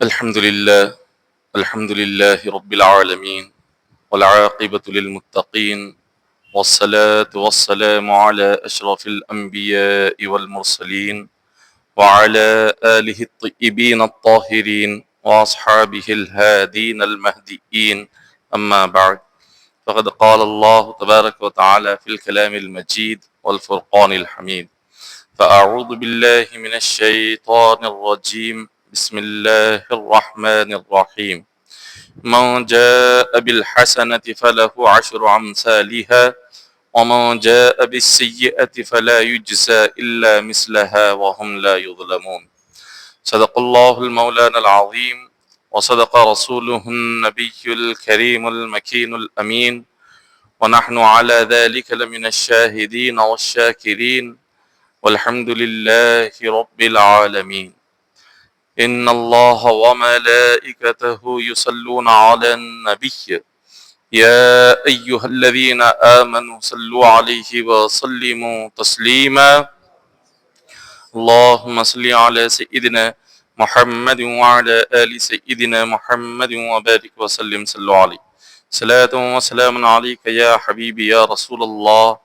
الحمد لله الحمد لله رب العالمين والعاقبة للمتقين والصلاة والسلام على أشرف الأنبياء والمرسلين وعلى آله الطيبين الطاهرين وأصحابه الهادين المهديين أما بعد فقد قال الله تبارك وتعالى في الكلام المجيد والفرقان الحميد فأعوذ بالله من الشيطان الرجيم بسم الله الرحمن الرحيم من جاء بالحسنة فله عشر أمثالها ومن جاء بالسيئة فلا يجزى إلا مثلها وهم لا يظلمون صدق الله المولانا العظيم وصدق رسوله النبي الكريم المكين الأمين ونحن على ذلك لمن الشاهدين والشاكرين والحمد لله رب العالمين إن الله وملائكته يصلون على النبي يا أيها الذين آمنوا صلوا عليه وسلموا تسليما اللهم صل على سيدنا محمد وعلى آل سيدنا محمد وبارك وسلم صلوا عليه صلاة وسلام عليك يا حبيبي يا رسول الله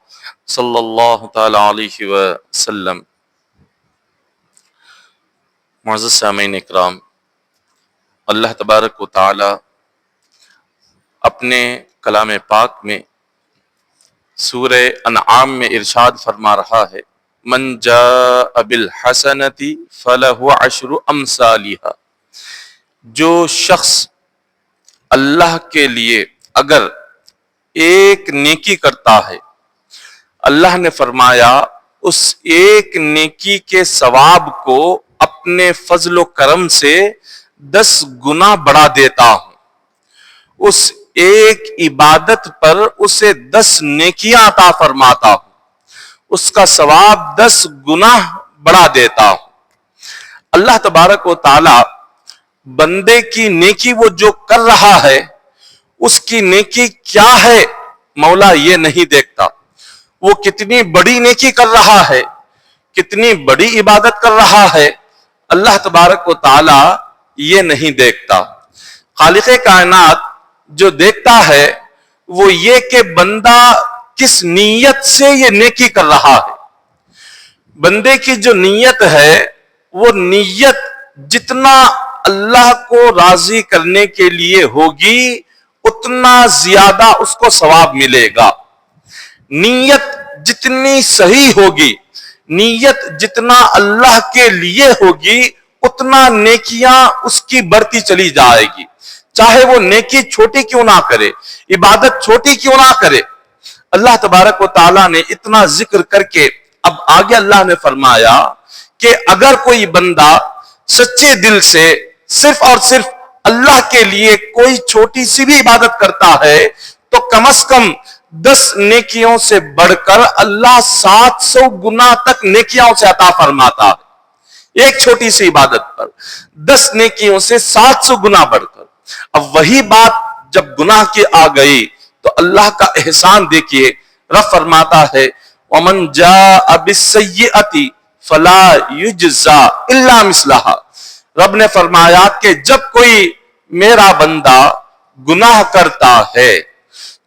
صلی اللہ تعالی علیہ وسلم۔ معزز سامعین اکرام، اللہ تبارک و تعالی اپنے کلام پاک میں سورہ انعام میں ارشاد فرما رہا ہے من جاء بالحسنۃ فلہ عشر امثالها، جو شخص اللہ کے لیے اگر ایک نیکی کرتا ہے، اللہ نے فرمایا اس ایک نیکی کے ثواب کو اپنے فضل و کرم سے 10 گنا بڑھا دیتا ہوں۔ اس ایک عبادت پر اسے 10 نیکیاں عطا فرماتا ہوں، اس کا ثواب 10 گنا بڑھا دیتا ہوں۔ اللہ تبارک و تعالی بندے کی نیکی وہ جو کر رہا ہے، اس کی نیکی کیا ہے مولا یہ نہیں دیکھتا، وہ کتنی بڑی نیکی کر رہا ہے، کتنی بڑی عبادت کر رہا ہے، اللہ تبارک و تعالی یہ نہیں دیکھتا۔ خالق کائنات جو دیکھتا ہے وہ یہ کہ بندہ کس نیت سے یہ نیکی کر رہا ہے۔ بندے کی جو نیت ہے وہ نیت جتنا اللہ کو راضی کرنے کے لیے ہوگی اتنا زیادہ اس کو ثواب ملے گا۔ نیت جتنی صحیح ہوگی، نیت جتنا اللہ کے لیے ہوگی، اتنا نیکیاں اس کی بڑھتی چلی جائے گی، چاہے وہ نیکی چھوٹی کیوں نہ کرے، عبادت چھوٹی کیوں نہ کرے۔ اللہ تبارک و تعالیٰ نے اتنا ذکر کر کے اب آگے اللہ نے فرمایا کہ اگر کوئی بندہ سچے دل سے صرف اور صرف اللہ کے لیے کوئی چھوٹی سی بھی عبادت کرتا ہے تو کم از کم 10 نیکیوں سے بڑھ کر اللہ 700 گنا تک نیکیاں اسے عطا فرماتا ہے۔ ایک چھوٹی سی عبادت پر 10 نیکیوں سے 700 گنا بڑھ کر۔ اب وہی بات جب گناہ کی آ گئی تو اللہ کا احسان دیکھیے، رب فرماتا ہے وَمَنْ جَاءَ بِالسَّيِّئَةِ فَلَا يُجْزَى إِلَّا مِثْلَهَا۔ رب نے فرمایا کہ جب کوئی میرا بندہ گناہ کرتا ہے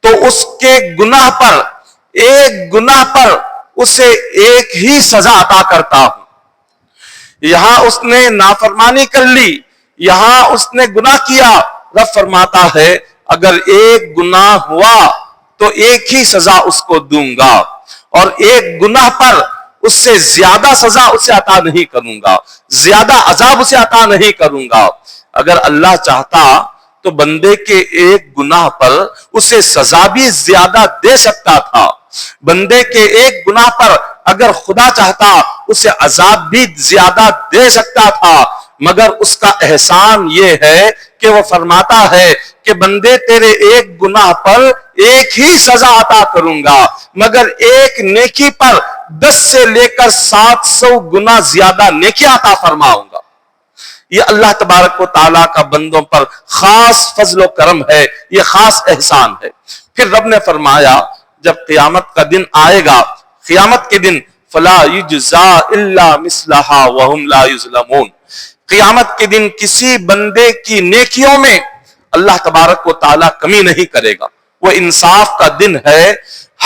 تو اس کے گناہ پر، ایک گناہ پر اسے ایک ہی سزا عطا کرتا ہوں۔ یہاں اس نے نافرمانی کر لی، یہاں اس نے گناہ کیا، رب فرماتا ہے اگر ایک گناہ ہوا تو ایک ہی سزا اس کو دوں گا، اور ایک گناہ پر اس سے زیادہ سزا اسے عطا نہیں کروں گا، زیادہ عذاب اسے عطا نہیں کروں گا۔ اگر اللہ چاہتا تو بندے کے ایک گناہ پر اسے سزا بھی زیادہ دے سکتا تھا، بندے کے ایک گناہ پر اگر خدا چاہتا اسے عذاب بھی زیادہ دے سکتا تھا، مگر اس کا احسان یہ ہے کہ وہ فرماتا ہے کہ بندے تیرے ایک گناہ پر ایک ہی سزا عطا کروں گا، مگر ایک نیکی پر 10 سے لے کر 700 گنا زیادہ نیکی عطا فرماؤں گا۔ یہ اللہ تبارک و تعالیٰ کا بندوں پر خاص فضل و کرم ہے، یہ خاص احسان ہے۔ پھر رب نے فرمایا جب قیامت کا دن آئے گا، قیامت کے دن فَلَا يُجْزَى إِلَّا مِثْلَهَا وَهُمْ لَا يُظْلَمُونَ، قیامت کے دن کسی بندے کی نیکیوں میں اللہ تبارک و تعالیٰ کمی نہیں کرے گا. وہ انصاف کا دن ہے.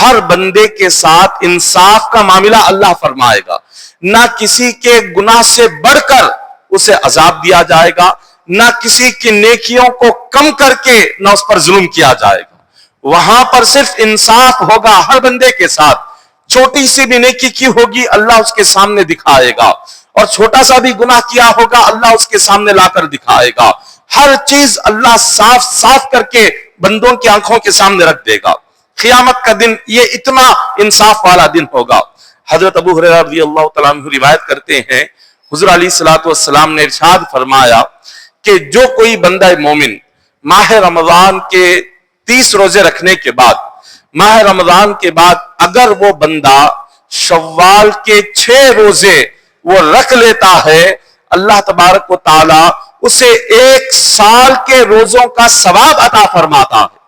ہر بندے کے ساتھ انصاف کا معاملہ اللہ فرمائے گا. نہ کسی کے گناہ سے بڑھ کر اسے عذاب دیا جائے گا, نہ کسی کی نیکیوں کو کم کر کے نہ اس پر ظلم کیا جائے گا. وہاں پر صرف انصاف ہوگا ہر بندے کے ساتھ. چھوٹی سی بھی نیکی کی ہوگی اللہ اس کے سامنے دکھائے گا, اور چھوٹا سا بھی گناہ کیا ہوگا اللہ اس کے سامنے لا کر دکھائے گا. ہر چیز اللہ صاف صاف کر کے بندوں کی آنکھوں کے سامنے رکھ دے گا. قیامت کا دن یہ اتنا انصاف والا دن ہوگا. حضرت ابو ہریرہ رضی اللہ تعالیٰ عنہ روایت کرتے ہیں, حضور علیہ الصلوۃ والسلام نے ارشاد فرمایا کہ جو کوئی بندہ مومن ماہ رمضان کے 30 روزے رکھنے کے بعد, ماہ رمضان کے بعد اگر وہ بندہ شوال کے 6 روزے وہ رکھ لیتا ہے, اللہ تبارک و تعالی اسے 1 سال کے روزوں کا ثواب عطا فرماتا ہے.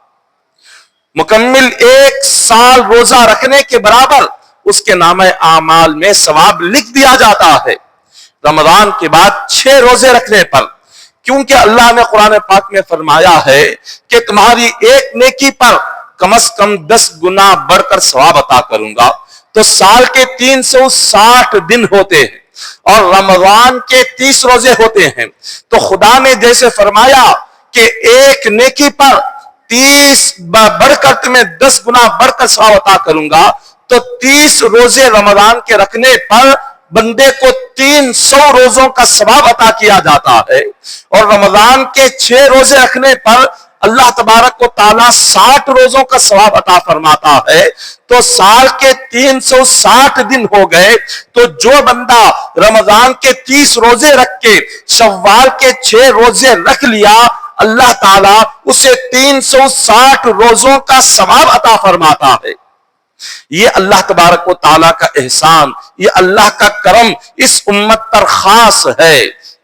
مکمل 1 سال روزہ رکھنے کے برابر اس کے نامہ اعمال میں ثواب لکھ دیا جاتا ہے رمضان کے بعد 6 روزے رکھنے پر. کیونکہ اللہ نے قرآن پاک میں فرمایا ہے کہ تمہاری ایک نیکی پر کم از کم 10 گنا بڑھ کر ثواب عطا کروں گا. تو سال کے 360 دن ہوتے ہیں اور رمضان کے 30 روزے ہوتے ہیں. تو خدا نے جیسے فرمایا کہ ایک نیکی پر 30 بڑھ کر تمہیں 10 گنا بڑھ کر ثواب عطا کروں گا, تو 30 روزے رمضان کے رکھنے پر بندے کو 300 روزوں کا ثواب عطا کیا جاتا ہے. اور رمضان کے 6 روزے رکھنے پر اللہ تبارک و تعالیٰ 60 روزوں کا ثواب عطا فرماتا ہے. تو سال کے 360 دن ہو گئے. تو جو بندہ رمضان کے 30 روزے رکھ کے شوال کے 6 روزے رکھ لیا, اللہ تعالیٰ اسے 360 روزوں کا ثواب عطا فرماتا ہے. یہ اللہ تبارک و تعالیٰ کا احسان, یہ اللہ کا کرم اس امت پر خاص ہے.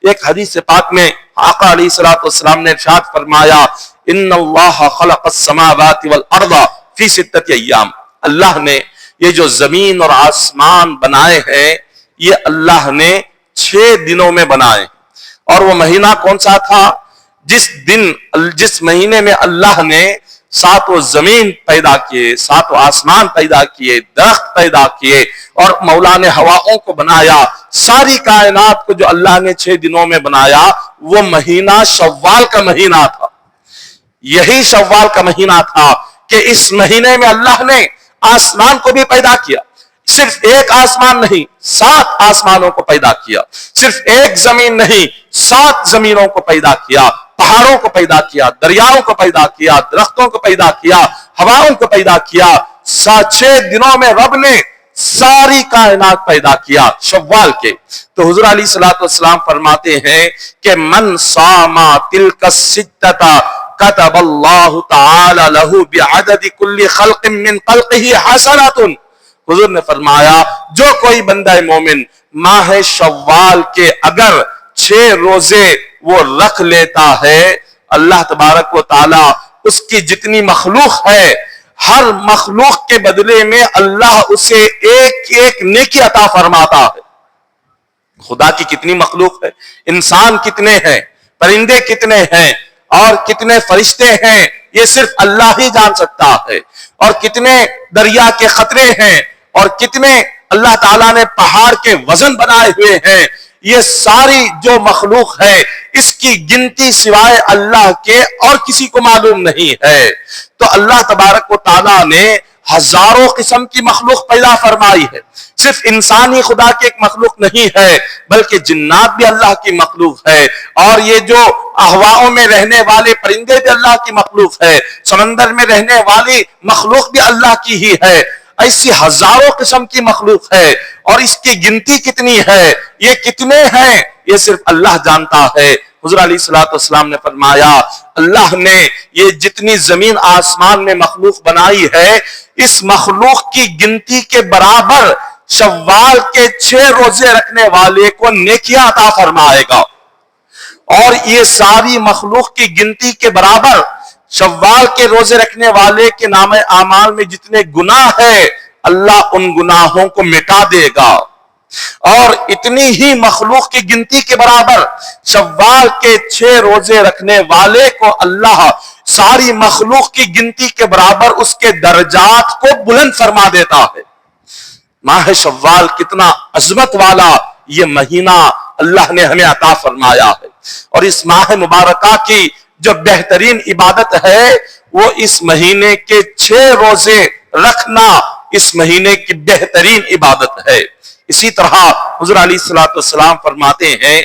ایک حدیث پاک میں آقا علیہ الصلوۃ والسلام نے ارشاد فرمایا, ان اللہ خلق السماوات والارض فی 6 ایام. اللہ نے یہ جو زمین اور آسمان بنائے ہیں یہ اللہ نے 6 دنوں میں بنائے. اور وہ مہینہ کون سا تھا؟ جس مہینے میں اللہ نے 7 زمین پیدا کیے, 7 آسمان پیدا کیے, درخت پیدا کیے, اور مولا نے ہواؤں کو بنایا. ساری کائنات کو جو اللہ نے 6 دنوں میں بنایا وہ مہینہ شوال کا مہینہ تھا. یہی شوال کا مہینہ تھا کہ اس مہینے میں اللہ نے آسمان کو بھی پیدا کیا. صرف ایک آسمان نہیں, 7 آسمانوں کو پیدا کیا. صرف ایک زمین نہیں, 7 زمینوں کو پیدا کیا. پہاڑوں کو پیدا کیا, دریاؤں کو پیدا کیا, درختوں کو پیدا کیا, ہواؤں کو پیدا کیا. 6 دنوں میں رب نے ساری کائنات پیدا کیا شوال کے. تو حضور علیہ الصلوۃ والسلام فرماتے ہیں کہ من صام تلک الستۃ كتب اللہ تعالی له بعدد كل خلق من خلقه حسنات. حضور نے فرمایا جو کوئی بندہ مومن ماہ شوال کے اگر 6 روزے وہ رکھ لیتا ہے, اللہ تبارک و تعالی اس کی جتنی مخلوق ہے ہر مخلوق کے بدلے میں اللہ اسے ایک ایک نیکی عطا فرماتا ہے. خدا کی کتنی مخلوق ہے, انسان کتنے ہیں, پرندے کتنے ہیں, اور کتنے فرشتے ہیں, یہ صرف اللہ ہی جان سکتا ہے. اور کتنے دریا کے خطرے ہیں, اور کتنے اللہ تعالیٰ نے پہاڑ کے وزن بنائے ہوئے ہیں. یہ ساری جو مخلوق ہے اس کی گنتی سوائے اللہ کے اور کسی کو معلوم نہیں ہے. تو اللہ تبارک و تعالیٰ نے ہزاروں قسم کی مخلوق پیدا فرمائی ہے. صرف انسان ہی خدا کی ایک مخلوق نہیں ہے بلکہ جنات بھی اللہ کی مخلوق ہے, اور یہ جو احواؤں میں رہنے والے پرندے بھی اللہ کی مخلوق ہے, سمندر میں رہنے والی مخلوق بھی اللہ کی ہی ہے. ایسی ہزاروں قسم کی مخلوق ہے, اور اس کی گنتی کتنی ہے, یہ کتنے ہیں, یہ صرف اللہ جانتا ہے. حضور علیہ الصلوۃ والسلام نے فرمایا اللہ نے یہ جتنی زمین آسمان میں مخلوق بنائی ہے اس مخلوق کی گنتی کے برابر شوال کے 6 روزے رکھنے والے کو نیکیاں عطا فرمائے گا. اور یہ ساری مخلوق کی گنتی کے برابر شوال کے روزے رکھنے والے کے نامہ اعمال میں جتنے گناہ ہے اللہ ان گناہوں کو مٹا دے گا. اور اتنی ہی مخلوق کی گنتی کے برابر شوال کے 6 روزے رکھنے والے کو اللہ ساری مخلوق کی گنتی کے برابر اس کے درجات کو بلند فرما دیتا ہے۔ ماہ شوال کتنا عظمت والا یہ مہینہ اللہ نے ہمیں عطا فرمایا ہے، اور اس ماہ مبارکہ کی جو بہترین عبادت ہے وہ اس مہینے کے 6 روزے رکھنا اس مہینے کی بہترین عبادت ہے۔ اسی طرح حضور علیہ الصلوۃ والسلام فرماتے ہیں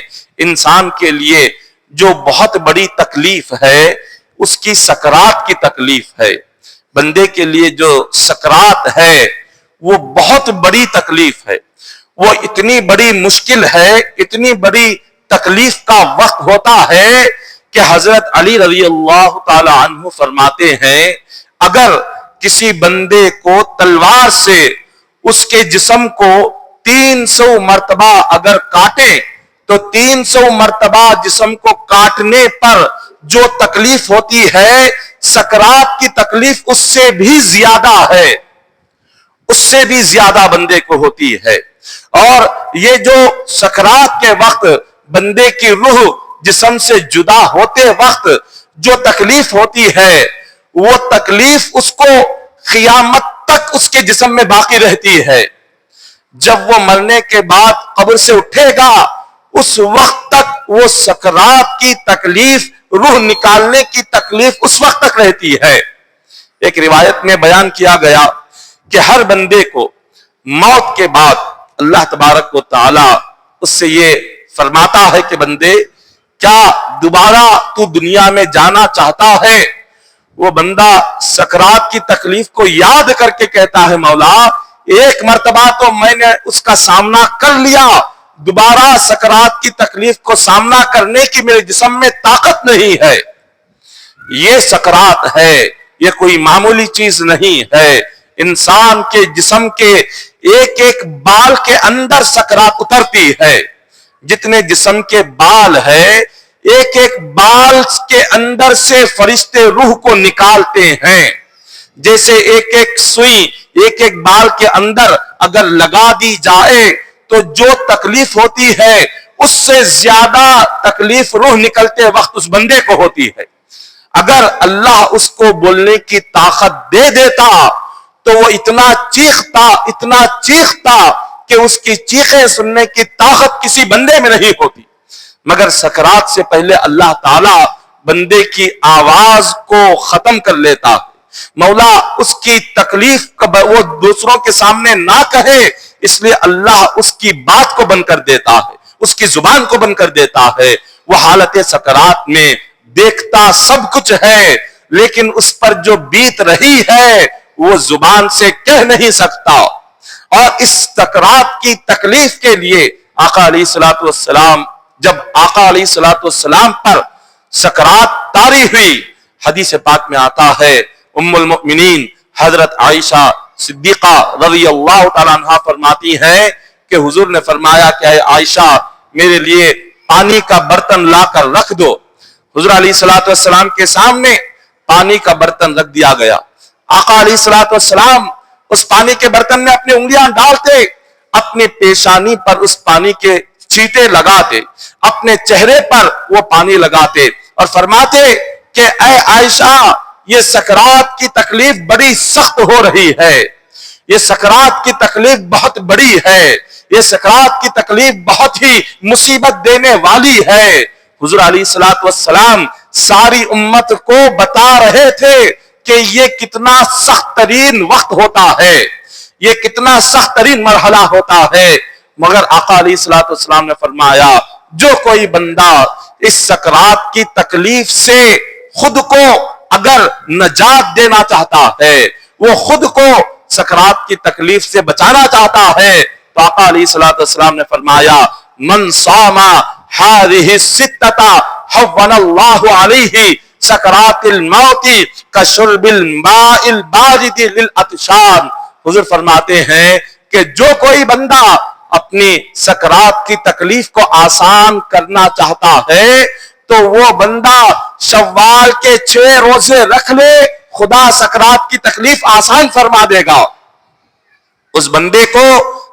انسان کے لیے جو بہت بڑی تکلیف ہے اس کی سکرات کی تکلیف ہے۔ بندے کے لیے جو سکرات ہے وہ بہت بڑی تکلیف ہے، وہ اتنی بڑی مشکل ہے، اتنی بڑی تکلیف کا وقت ہوتا ہے کہ حضرت علی رضی اللہ تعالی عنہ فرماتے ہیں اگر کسی بندے کو تلوار سے اس کے جسم کو 300 مرتبہ اگر کاٹے تو 300 مرتبہ جسم کو کاٹنے پر جو تکلیف ہوتی ہے سکرات کی تکلیف اس سے بھی زیادہ ہے، اس سے بھی زیادہ بندے کو ہوتی ہے۔ اور یہ جو سکرات کے وقت بندے کی روح جسم سے جدا ہوتے وقت جو تکلیف ہوتی ہے وہ تکلیف اس کو قیامت تک اس کے جسم میں باقی رہتی ہے۔ جب وہ مرنے کے بعد قبر سے اٹھے گا اس وقت تک وہ سکرات کی تکلیف، روح نکالنے کی تکلیف اس وقت تک رہتی ہے۔ ایک روایت میں بیان کیا گیا کہ ہر بندے کو موت کے بعد اللہ تبارک و تعالی اس سے یہ فرماتا ہے کہ بندے کیا دوبارہ تو دنیا میں جانا چاہتا ہے؟ وہ بندہ سکرات کی تکلیف کو یاد کر کے کہتا ہے مولا ایک مرتبہ تو میں نے اس کا سامنا کر لیا، دوبارہ سکرات کی تکلیف کو سامنا کرنے کی میرے جسم میں طاقت نہیں ہے۔ یہ سکرات ہے، یہ کوئی معمولی چیز نہیں ہے۔ انسان کے جسم کے ایک ایک بال کے اندر سکرات اترتی ہے۔ جتنے جسم کے بال ہے ایک ایک بال کے اندر سے فرشتے روح کو نکالتے ہیں۔ جیسے ایک ایک سوئی ایک ایک بال کے اندر اگر لگا دی جائے تو جو تکلیف ہوتی ہے اس سے زیادہ تکلیف روح نکلتے وقت اس بندے کو ہوتی ہے۔ اگر اللہ اس کو بولنے کی طاقت دے دیتا تو وہ اتنا چیختا کہ اس کی چیخیں سننے کی طاقت کسی بندے میں نہیں ہوتی، مگر سکرات سے پہلے اللہ تعالی بندے کی آواز کو ختم کر لیتا ہے۔ مولا اس کی تکلیف وہ دوسروں کے سامنے نہ کہے اس لیے اللہ اس کی بات کو بند کر دیتا ہے، اس کی زبان کو بند کر دیتا ہے۔ وہ حالت سکرات میں دیکھتا سب کچھ ہے لیکن اس پر جو بیت رہی ہے وہ زبان سے کہہ نہیں سکتا۔ اور اس سکرات کی تکلیف کے لیے آقا علیہ الصلوۃ والسلام جب آقا علیہ الصلوۃ والسلام پر سکرات طاری ہوئی حدیث پاک میں آتا ہے ام المؤمنین حضرت عائشہ صدیقہ رضی اللہ تعالیٰ عنہ فرماتی ہیں کہ حضور نے فرمایا کہ اے عائشہ میرے لیے پانی کا برتن لا کر رکھ دو۔ حضور علیہ الصلوۃ والسلام کے سامنے پانی کا برتن رکھ دیا گیا۔ آقا علیہ الصلوۃ والسلام اس پانی کے برتن میں اپنی انگلیاں ڈالتے، اپنی پیشانی پر اس پانی کے چھینٹے لگاتے، اپنے چہرے پر وہ پانی لگاتے اور فرماتے کہ اے عائشہ یہ سکرات کی تکلیف بڑی سخت ہو رہی ہے، یہ سکرات کی تکلیف بہت بڑی ہے، یہ سکرات کی تکلیف بہت ہی مصیبت دینے والی ہے۔ حضور علیہ الصلوۃ والسلام ساری امت کو بتا رہے تھے کہ یہ کتنا سخت ترین وقت ہوتا ہے، یہ کتنا سخت ترین مرحلہ ہوتا ہے، مگر آقا علیہ الصلوۃ والسلام نے فرمایا جو کوئی بندہ اس سکرات کی تکلیف سے خود کو اگر نجات دینا چاہتا ہے، وہ خود کو سکرات کی تکلیف سے بچانا چاہتا ہے تو آقا علیہ الصلوۃ والسلام نے فرمایا من صام هذه الستة حون اللہ علیہ سکرات الموت کشرب الماء البارد للعطشان۔ حضور فرماتے ہیں کہ جو کوئی بندہ اپنی سکرات کی تکلیف کو آسان کرنا چاہتا ہے تو وہ بندہ شوال کے 6 روزے رکھ لے، خدا سکرات کی تکلیف آسان فرما دے گا۔ اس بندے کو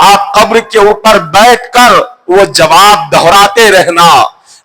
آپ قبر کے اوپر بیٹھ کر وہ جواب دہراتے رہنا.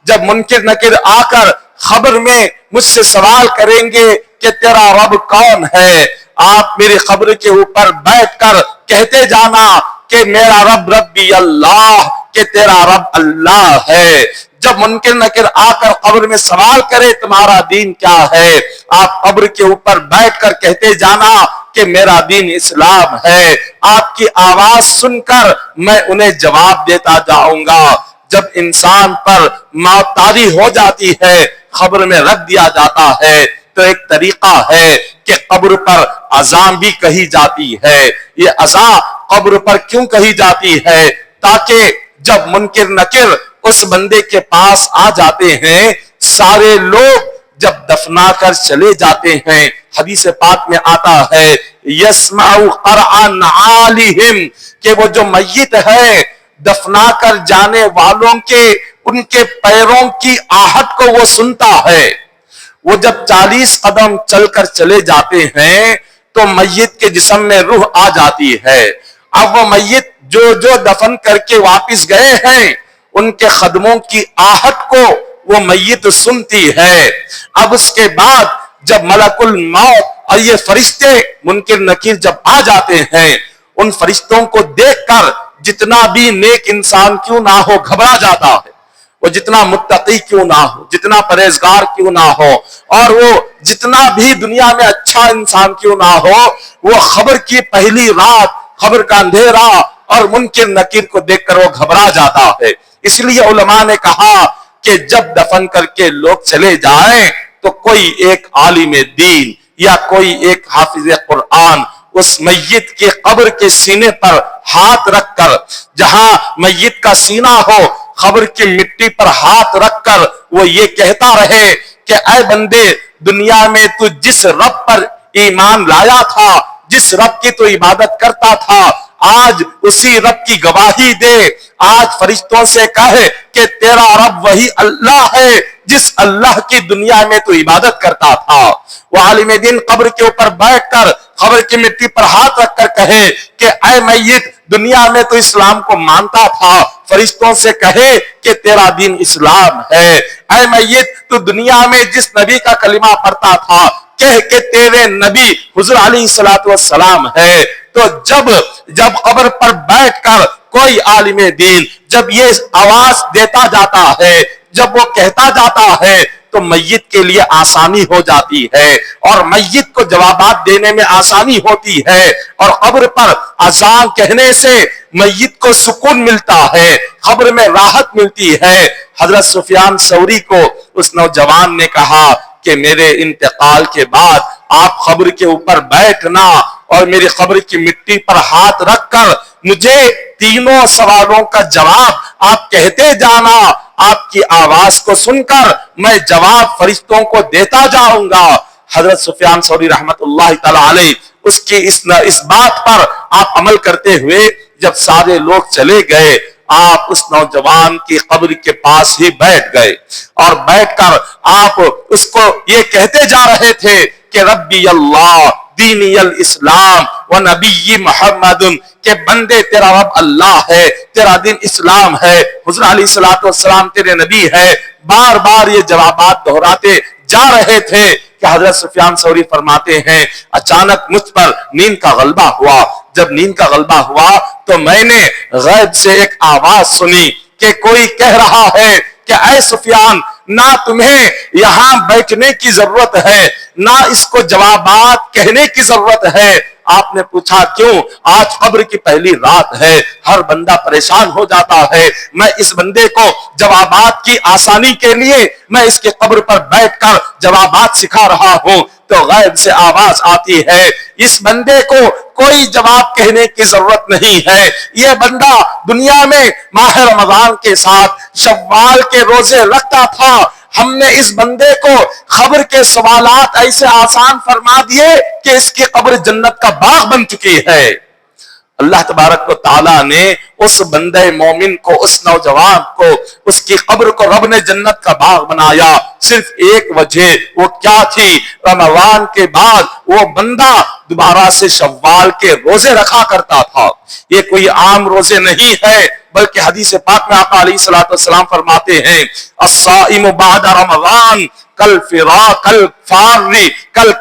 جب منکر نکر آ کر خبر میں مجھ سے سوال کریں گے کہ تیرا رب کون ہے، آپ میری قبر کے اوپر بیٹھ کر کہتے جانا کہ میرا رب ربی اللہ، کہ تیرا رب اللہ ہے. جب منکر نکر آ کر قبر میں سوال کرے تمہارا دین کیا ہے، آپ قبر کے اوپر بیٹھ کر کہتے جانا کہ میرا دین اسلام ہے. آپ کی آواز سن کر میں انہیں جواب دیتا جاؤں گا. جب انسان پر موت طاری ہو جاتی ہے، قبر میں رکھ دیا جاتا ہے، تو ایک طریقہ ہے کہ قبر پر اذان بھی کہی جاتی ہے. یہ اذان قبر پر کیوں کہی جاتی ہے؟ تاکہ جب منکر نکر اس بندے کے پاس آ جاتے ہیں، سارے لوگ جب دفنا کر چلے جاتے ہیں، حدیث پاک میں آتا ہے یسمع قرع نعالہم، کہ وہ جو میت ہے دفنا کر جانے والوں کے ان کے پیروں کی آہٹ کو وہ سنتا ہے. وہ جب 40 قدم چل کر چلے جاتے ہیں تو میت کے جسم میں روح آ جاتی ہے. اب وہ میت جو دفن کر کے واپس گئے ہیں ان کے قدموں کی آہٹ کو وہ میت سنتی ہے. اب اس کے بعد جب ملک الموت اور یہ فرشتے منکر نکیر جب آ جاتے ہیں، ان فرشتوں کو دیکھ کر جتنا بھی نیک انسان کیوں نہ ہو گھبرا جاتا ہے. وہ جتنا متقی کیوں نہ ہو، جتنا پرہیزگار کیوں نہ ہو، اور وہ جتنا بھی دنیا میں اچھا انسان کیوں نہ ہو، وہ خبر کی پہلی رات، خبر کا اندھیرا اور منکر نکیر کو دیکھ کر وہ گھبرا جاتا ہے. اس لیے علماء نے کہا کہ جب دفن کر کے لوگ چلے جائیں تو کوئی ایک عالم دین یا کوئی ایک حافظ قرآن اس میت کے قبر کے سینے پر ہاتھ رکھ کر، جہاں میت کا سینہ ہو، قبر کی مٹی پر ہاتھ رکھ کر وہ یہ کہتا رہے کہ اے بندے، دنیا میں تو جس رب پر ایمان لایا تھا، جس رب کی تو عبادت کرتا تھا، آج اسی رب کی گواہی دے. آج فرشتوں سے کہے کہ تیرا رب وہی اللہ ہے جس اللہ کی دنیا میں تو عبادت کرتا تھا. وہ عالم دین قبر کے اوپر بیٹھ کر قبر کی مٹی پر ہاتھ رکھ کر کہے کہ اے میت، دنیا میں تو اسلام کو مانتا تھا، فرشتوں سے کہے کہ تیرا دین اسلام ہے. اے میت، تو دنیا میں جس نبی کا کلمہ پڑھتا تھا، کہہ کہ تیرے نبی حضور علیہ الصلوۃ والسلام ہے. تو جب قبر پر بیٹھ کر کوئی عالم دین جب یہ آواز دیتا جاتا ہے، جب وہ کہتا جاتا ہے، تو میت کے لیے آسانی ہو جاتی ہے اور میت کو جوابات دینے میں آسانی ہوتی ہے. اور قبر پر اذان کہنے سے میت کو سکون ملتا ہے، قبر میں راحت ملتی ہے. حضرت سفیان ثوری کو اس نوجوان نے کہا کہ میرے انتقال کے بعد آپ قبر کے اوپر بیٹھنا اور میری قبر کی مٹی پر ہاتھ رکھ کر مجھے تینوں سوالوں کا جواب آپ کہتے جانا. آپ کی آواز کو سن کر میں جواب فرشتوں کو دیتا جاؤں گا. حضرت سفیان ثوری رحمت اللہ تعالی علیہ اس کی اس بات پر آپ عمل کرتے ہوئے جب سارے لوگ چلے گئے، آپ اس نوجوان کی قبر کے پاس ہی بیٹھ گئے اور بیٹھ کر آپ اس کو یہ کہتے جا رہے تھے کہ ربی اللہ دینی الاسلام و نبی محمد، کہ بندے تیرا رب اللہ ہے، تیرا دین اسلام ہے، حضور علیہ الصلوۃ والسلام تیرے نبی ہے. بار بار یہ جوابات دہراتے جا رہے تھے کہ حضرت سفیان ثوری فرماتے ہیں اچانک مجھ پر نیند کا غلبہ ہوا. جب نیند کا غلبہ ہوا تو میں نے غیب سے ایک آواز سنی کہ کوئی کہہ رہا ہے کہ اے سفیان، نہ تمہیں یہاں بیٹھنے کی ضرورت ہے، نہ اس کو جوابات کہنے کی ضرورت ہے. آپ نے پوچھا کیوں؟ آج قبر کی پہلی رات ہے، ہر بندہ پریشان ہو جاتا ہے. میں اس بندے کو جوابات کی آسانی کے لیے میں اس کے قبر پر بیٹھ کر جوابات سکھا رہا ہوں. تو غیب سے آواز آتی ہے اس بندے کو کوئی جواب کہنے کی ضرورت نہیں ہے. یہ بندہ دنیا میں ماہ رمضان کے ساتھ شوال کے روزے رکھتا تھا. ہم نے اس بندے کو قبر کے سوالات ایسے آسان فرما دیے کہ اس کی قبر جنت کا باغ بن چکی ہے. اللہ تبارک و تعالیٰ نے اس بندے مومن کو, اس نوجوان کو, اس کی قبر کو رب نے جنت کا باغ بنایا. صرف ایک وجہ, وہ کیا تھی؟ رمضان کے بعد وہ بندہ دوبارہ سے شوال کے روزے رکھا کرتا تھا. یہ کوئی عام روزے نہیں ہے, بلکہ حدیث پاک میں آقا علیہ الصلوۃ والسلام فرماتے ہیں الصائم بعد رمضان کل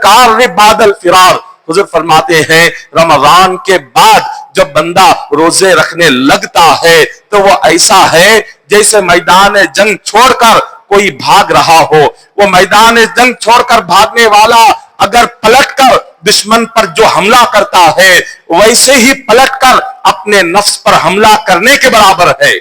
کار بعد الفرار. حضور فرماتے ہیں رمضان کے بعد جب بندہ روزے رکھنے لگتا ہے تو وہ ایسا ہے جیسے میدان جنگ چھوڑ کر کوئی بھاگ رہا ہو. وہ میدان جنگ چھوڑ کر بھاگنے والا اگر پلٹ کر دشمن پر جو حملہ کرتا ہے ویسے ہی پلٹ کر اپنے نفس پر حملہ کرنے کے برابر ہے.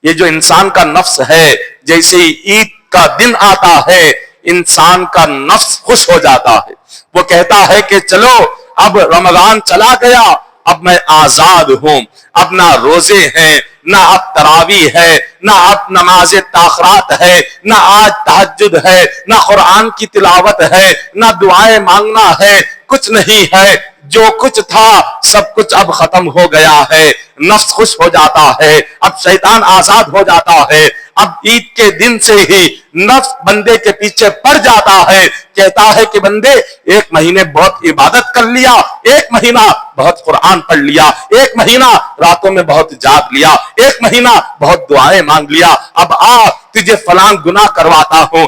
یہ جو انسان کا نفس ہے, جیسے ہی عید کا دن آتا ہے انسان کا نفس خوش ہو جاتا ہے. وہ کہتا ہے کہ چلو اب رمضان چلا گیا, اب میں آزاد ہوں. اب نہ روزے ہیں, نہ اب تراویح ہے, نہ اب نماز تاخرات ہے, نہ آج تہجد ہے, نہ قرآن کی تلاوت ہے, نہ دعائیں مانگنا ہے, کچھ نہیں ہے. جو کچھ تھا سب کچھ اب ختم ہو گیا ہے. نفس خوش ہو جاتا ہے, اب شیطان آزاد ہو جاتا ہے. اب عید کے دن سے ہی نفس بندے کے پیچھے پڑ جاتا ہے, کہتا ہے کہ بندے ایک مہینے بہت عبادت کر لیا, ایک مہینہ بہت قرآن پڑھ لیا, ایک مہینہ راتوں میں بہت جاگ لیا, ایک مہینہ بہت دعائیں مانگ لیا, اب آ تجھے فلاں گناہ کرواتا ہوں,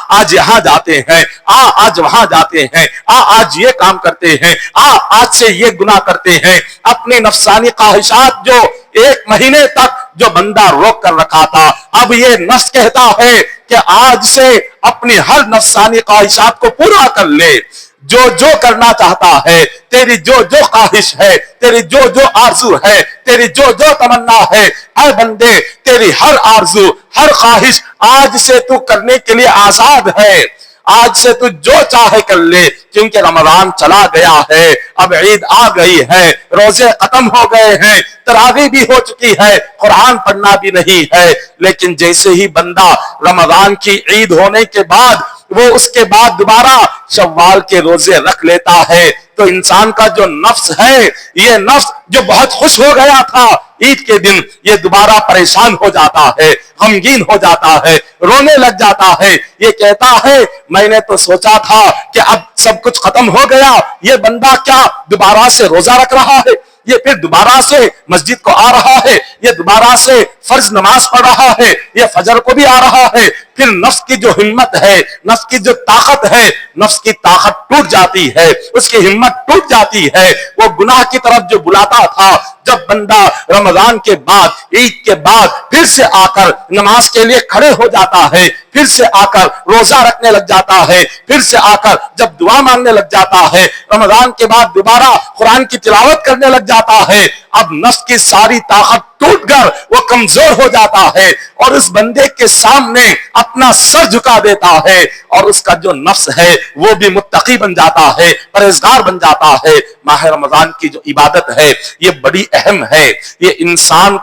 آج یہاں جاتے ہیں, آج وہاں جاتے ہیں, آج یہ کام کرتے ہیں, آج سے یہ گناہ کرتے ہیں. اپنی نفسانی خواہشات جو ایک مہینے تک جو بندہ روک کر رکھا تھا, اب یہ نفس کہتا ہے کہ آج سے اپنی ہر نفسانی خواہشات کو پورا کر لے. جو کرنا چاہتا ہے, تیری جو خواہش ہے, تیری جو آرزو ہے, تیری جو تمنا ہے, اے بندے تیری ہر آرزو ہر خواہش آج سے تو کرنے کے لیے آزاد ہے. آج سے تو جو چاہے کر لے, کیونکہ رمضان چلا گیا ہے, اب عید آ گئی ہے, روزے ختم ہو گئے ہیں, تراویح بھی ہو چکی ہے, قرآن پڑھنا بھی نہیں ہے. لیکن جیسے ہی بندہ رمضان کی عید ہونے کے بعد وہ اس کے بعد دوبارہ شوال کے روزے رکھ لیتا ہے تو انسان کا جو نفس ہے, یہ نفس جو بہت خوش ہو گیا تھا عید کے دن, یہ دوبارہ پریشان ہو جاتا ہے, غمگین ہو جاتا ہے, رونے لگ جاتا ہے. یہ کہتا ہے میں نے تو سوچا تھا کہ اب سب کچھ ختم ہو گیا, یہ بندہ کیا دوبارہ سے روزہ رکھ رہا ہے, یہ پھر دوبارہ سے مسجد کو آ رہا ہے, یہ دوبارہ سے فرض نماز پڑھ رہا ہے, یہ فجر کو بھی آ رہا ہے. پھر نفس کی جو ہمت ہے, نفس کی جو طاقت ہے, نفس کی طاقت ٹوٹ جاتی ہے, اس کی ہمت ٹوٹ جاتی ہے. وہ گناہ کی طرف جو بلاتا تھا, جب بندہ رمضان کے بعد عید کے بعد پھر سے آ کر نماز کے لیے کھڑے ہو جاتا ہے, پھر سے آ کر روزہ رکھنے لگ جاتا ہے, پھر سے آ کر جب دعا مانگنے لگ جاتا ہے, رمضان کے بعد دوبارہ قرآن کی تلاوت کرنے لگ جاتا ہے, اب نفس کی ساری طاقت ٹوٹ کر وہ کمزور ہو جاتا ہے اور اس بندے کے سامنے اپنا سر جھکا دیتا ہے, اور اس کا جو نفس ہے وہ بھی متقی بن جاتا ہے, پرہیزگار بن جاتا ہے. ماہ رمضان کی جو عبادت ہے یہ بڑی اہم ہے. یہ انسان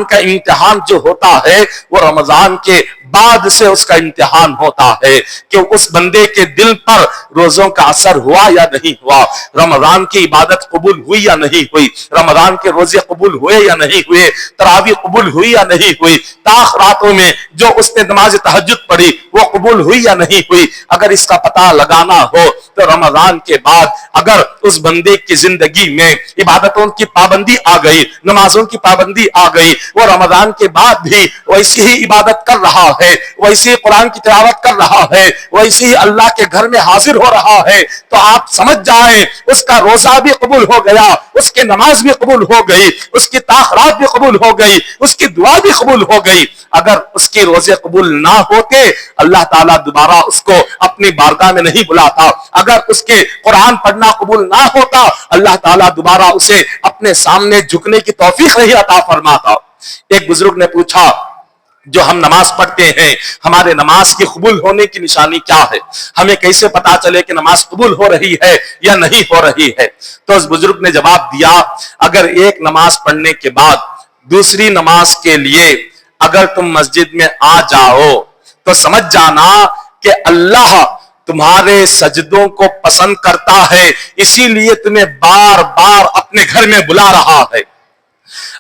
کا امتحان جو ہوتا ہے وہ رمضان کے بعد سے اس کا امتحان ہوتا ہے کہ اس بندے کے دل پر روزوں کا اثر ہوا یا نہیں ہوا, رمضان کی عبادت قبول ہوئی یا نہیں ہوئی, رمضان کے روزے قبول ہوئے یا نہیں ہوئے, تراویح قبول ہوئی یا نہیں ہوئی, تاخ راتوں میں جو اس نے نماز تہجد پڑھی وہ قبول ہوئی یا نہیں ہوئی. اگر اس کا پتہ لگانا ہو تو رمضان کے بعد اگر اس بندے کی زندگی میں عبادتوں کی پابندی آ گئی, نمازوں کی پابندی آ گئی, وہ رمضان کے بعد بھی ویسی ہی عبادت کر رہا ہے, ویسی ہی قرآن کی تلاوت کر رہا ہے, ویسی ہی اللہ کے گھر میں حاضر ہو رہا ہے, تو آپ سمجھ جائیں اس کا روزہ بھی قبول ہو گیا, اس کی نماز بھی قبول ہو گئی, اس کی تاخرات بھی قبول ہو گئی, اس کی دعا بھی قبول ہو گئی. اگر اس کی روزے قبول نہ ہوتے اللہ تعالیٰ دوبارہ اس کو اپنی بارگاہ میں نہیں بلاتا, اگر اس کے قرآن پڑھنا قبول نہ ہوتا اللہ تعالیٰ دوبارہ اسے اپنے سامنے جھکنے کی توفیق نہیں عطا فرماتا. ایک بزرگ نے پوچھا جو ہم نماز پڑھتے ہیں ہمارے نماز کی قبول ہونے کی نشانی کیا ہے, ہمیں کیسے پتا چلے کہ نماز قبول ہو رہی ہے یا نہیں ہو رہی ہے؟ تو اس بزرگ نے جواب دیا, اگر ایک نماز پڑھنے کے بعد دوسری نماز کے لیے اگر تم مسجد میں آ جاؤ تو سمجھ جانا کہ اللہ تمہارے سجدوں کو پسند کرتا ہے، اسی لیے تمہیں بار بار اپنے گھر میں بلا رہا ہے۔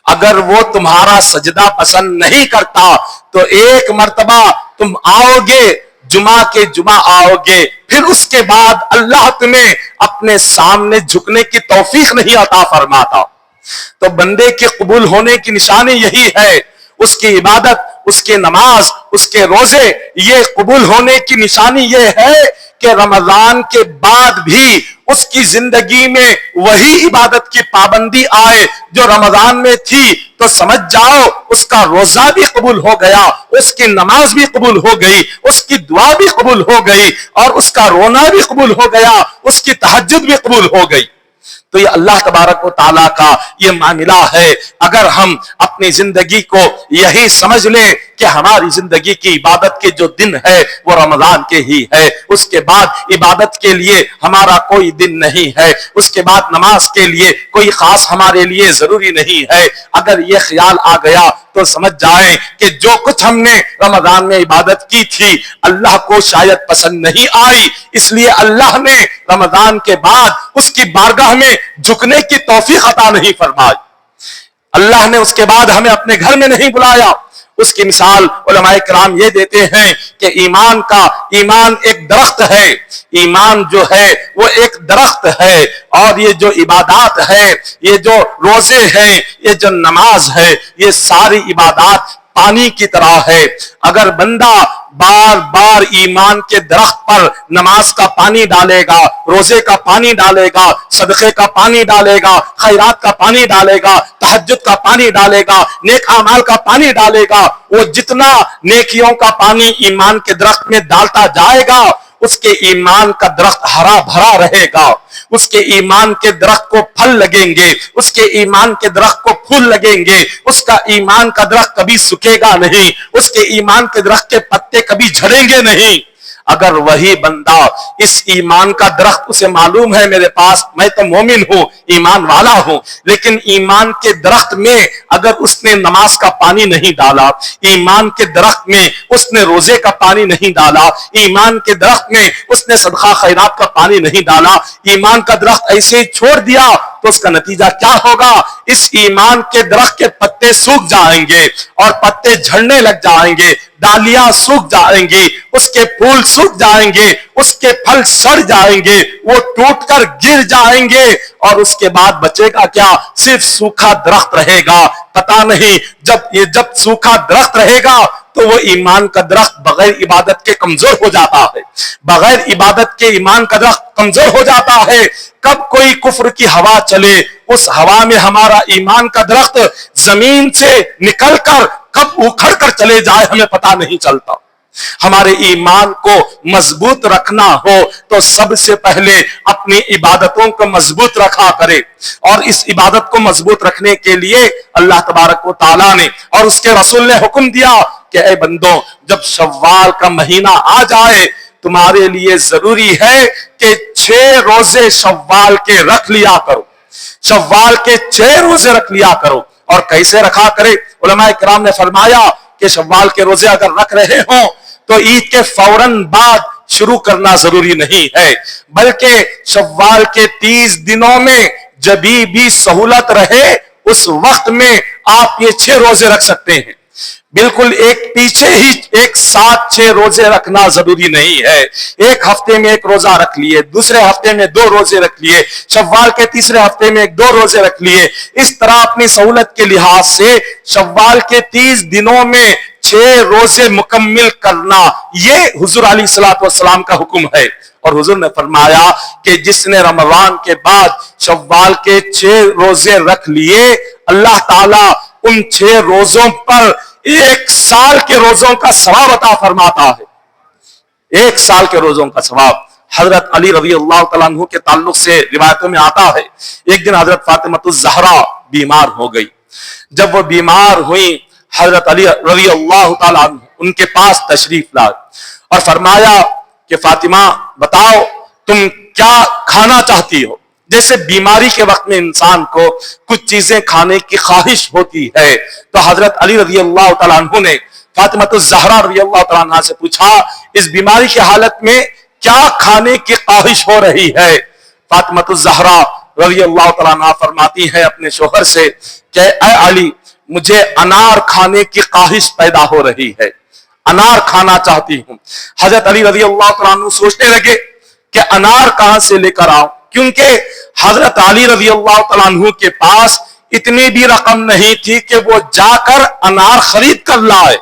اگر وہ تمہارا سجدہ پسند نہیں کرتا تو ایک مرتبہ تم آؤ گے، جمعہ کے جمعہ آؤ گے، پھر اس کے بعد اللہ تمہیں اپنے سامنے جھکنے کی توفیق نہیں عطا فرماتا۔ تو بندے کے قبول ہونے کی نشانی یہی ہے، اس کی عبادت، اس کے نماز، اس کے روزے، یہ قبول ہونے کی نشانی یہ ہے کہ رمضان کے بعد بھی اس کی زندگی میں وہی عبادت کی پابندی آئے جو رمضان میں تھی، تو سمجھ جاؤ اس کا روزہ بھی قبول ہو گیا، اس کی نماز بھی قبول ہو گئی، اس کی دعا بھی قبول ہو گئی، اور اس کا رونا بھی قبول ہو گیا، اس کی تہجد بھی قبول ہو گئی۔ تو یہ اللہ تبارک و تعالیٰ کا یہ معاملہ ہے۔ اگر ہم اپنی زندگی کو یہی سمجھ لیں کہ ہماری زندگی کی عبادت کے جو دن ہے وہ رمضان کے ہی ہے، اس کے بعد عبادت کے لیے ہمارا کوئی دن نہیں ہے، اس کے بعد نماز کے لیے کوئی خاص ہمارے لیے ضروری نہیں ہے، اگر یہ خیال آ گیا تو سمجھ جائیں کہ جو کچھ ہم نے رمضان میں عبادت کی تھی اللہ کو شاید پسند نہیں آئی، اس لیے اللہ نے رمضان کے بعد اس کی بارگاہ میں جھکنے کی توفیق عطا نہیں فرمائی۔ اللہ نے اس کے بعد ہمیں اپنے گھر میں نہیں بلایا۔ اس کی مثال علماء کرام یہ دیتے ہیں کہ ایمان ایک درخت ہے، ایمان جو ہے وہ ایک درخت ہے، اور یہ جو عبادات ہے، یہ جو روزے ہیں، یہ جو نماز ہے، یہ ساری عبادات پانی کی طرح ہے۔ اگر بندہ بار بار ایمان کے درخت پر نماز کا پانی ڈالے گا، روزے کا پانی ڈالے گا، صدقے کا پانی ڈالے گا، خیرات کا پانی ڈالے گا، تہجد کا پانی ڈالے گا، نیک اعمال کا پانی ڈالے گا، وہ جتنا نیکیوں کا پانی ایمان کے درخت میں ڈالتا جائے گا اس کے ایمان کا درخت ہرا بھرا رہے گا، اس کے ایمان کے درخت کو پھل لگیں گے، اس کے ایمان کے درخت کو پھول لگیں گے، اس کا ایمان کا درخت کبھی سکے گا نہیں، اس کے ایمان کے درخت کے پتے کبھی جھڑیں گے نہیں۔ اگر وہی بندہ اس ایمان کا درخت اسے معلوم ہے میرے پاس میں تو مومن ہوں، ایمان والا ہوں، لیکن ایمان کے درخت میں اگر اس نے نماز کا پانی نہیں ڈالا، ایمان کے درخت میں اس نے روزے کا پانی نہیں ڈالا، ایمان کے درخت میں اس نے صدقہ خیرات کا پانی نہیں ڈالا، ایمان کا درخت ایسے ہی چھوڑ دیا، تو اس کا نتیجہ کیا ہوگا؟ اس ایمان کے درخت کے پتے سوکھ جائیں گے اور پتے جھڑنے لگ جائیں گے، ڈالیاں سوکھ جائیں گی، اس کے پھول سوکھ جائیں گے، اس کے پھل سڑ جائیں گے، وہ ٹوٹ کر گر جائیں گے، اور اس کے بعد بچے گا کیا؟ صرف سوکھا درخت رہے گا۔ پتا نہیں جب سوکھا درخت رہے گا تو وہ ایمان کا درخت بغیر عبادت کے کمزور ہو جاتا ہے، بغیر عبادت کے ایمان کا درخت کمزور ہو جاتا ہے۔ کب کوئی کفر کی ہوا چلے، اس ہوا میں ہمارا ایمان کا درخت زمین سے نکل کر کب اکھڑ کر چلے جائے ہمیں پتا نہیں چلتا۔ ہمارے ایمان کو مضبوط رکھنا ہو تو سب سے پہلے اپنی عبادتوں کو مضبوط رکھا کرے، اور اس عبادت کو مضبوط رکھنے کے لیے اللہ تبارک و تعالیٰ نے اور اس کے رسول نے حکم دیا کہ اے بندوں، جب شوال کا مہینہ آ جائے تمہارے لیے ضروری ہے کہ 6 روزے شوال کے رکھ لیا کرو، شوال کے 6 روزے رکھ لیا کرو۔ اور کیسے رکھا کرے؟ علماء کرام نے فرمایا کہ شوال کے روزے اگر رکھ رہے ہوں تو عید کے فوراً بعد شروع کرنا ضروری نہیں ہے، بلکہ شوال کے 30 دنوں میں جب بھی سہولت رہے اس وقت میں آپ یہ 6 روزے رکھ سکتے ہیں۔ بالکل ایک پیچھے ہی ایک ساتھ 6 روزے رکھنا ضروری نہیں ہے۔ ایک ہفتے میں 1 روزہ رکھ لیے، دوسرے ہفتے میں 2 روزے رکھ لیے، شوال کے تیسرے ہفتے میں 2 روزے رکھ لیے۔ اس طرح اپنی سہولت کے لحاظ سے شوال کے 30 دنوں میں 6 روزے مکمل کرنا، یہ حضور علیہ الصلوۃ والسلام کا حکم ہے۔ اور حضور نے فرمایا کہ جس نے رمضان کے بعد شوال کے 6 روزے رکھ لیے، اللہ تعالیٰ ان 6 روزوں پر 1 سال کے روزوں کا ثواب عطا فرماتا ہے۔ 1 سال کے روزوں کا ثواب۔ حضرت علی رضی اللہ تعالیٰ عنہ کے تعلق سے روایتوں میں آتا ہے، ایک دن حضرت فاطمہ الزہرا بیمار ہو گئی۔ جب وہ بیمار ہوئی حضرت علی رضی اللہ تعالیٰ عنہ ان کے پاس تشریف لائے اور فرمایا کہ فاطمہ بتاؤ تم کیا کھانا چاہتی ہو؟ جیسے بیماری کے وقت میں انسان کو کچھ چیزیں کھانے کی خواہش ہوتی ہے، تو حضرت علی رضی اللہ تعالیٰ عنہ نے فاطمہ الزہرا رضی اللہ تعالیٰ عنہ سے پوچھا اس بیماری کی حالت میں کیا کھانے کی خواہش ہو رہی ہے؟ فاطمہ الزہرا رضی اللہ تعالیٰ عنہا فرماتی ہیں اپنے شوہر سے کہ اے علی، مجھے انار کھانے کی خواہش پیدا ہو رہی ہے، انار کھانا چاہتی ہوں۔ حضرت علی رضی اللہ تعالیٰ عنہ سوچنے لگے کہ انار کہاں سے لے کر آؤں، کیونکہ حضرت علی رضی اللہ تعالیٰ عنہ کے پاس اتنی بھی رقم نہیں تھی کہ وہ جا کر انار خرید کر لائے۔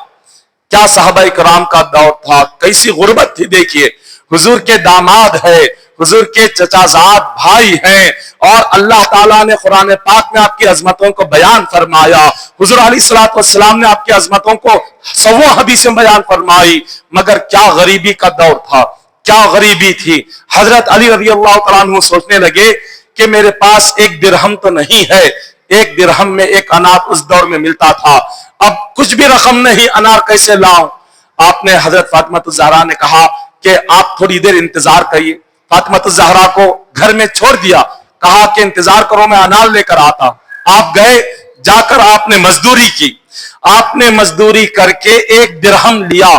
کیا صحابہ کرام کا دور تھا، کیسی غربت تھی! دیکھیے، حضور کے داماد ہے، حضور کے چچا زاد بھائی ہیں، اور اللہ تعالیٰ نے قرآن پاک میں آپ کی عظمتوں کو بیان فرمایا، حضور علیہ الصلوۃ والسلام نے آپ کی عظمتوں کو سووں حدیثیں بیان فرمائی، مگر کیا غریبی کا دور تھا، کیا غریبی تھی۔ حضرت علی رضی اللہ تعالیٰ عنہ سوچنے لگے کہ میرے پاس ایک درہم تو نہیں ہے، ایک درہم میں ایک انار اس دور میں ملتا تھا، اب کچھ بھی رقم نہیں، انار کیسے لاؤں؟ آپ نے حضرت فاطمہ الزہرا نے کہا کہ آپ تھوڑی دیر انتظار کریے۔ فاطمہ الزہرا کو گھر میں چھوڑ دیا، کہا کہ انتظار کرو، میں انار لے کر آتا۔ آپ گئے، جا کر آپ نے مزدوری کی، آپ نے مزدوری کر کے ایک درہم لیا،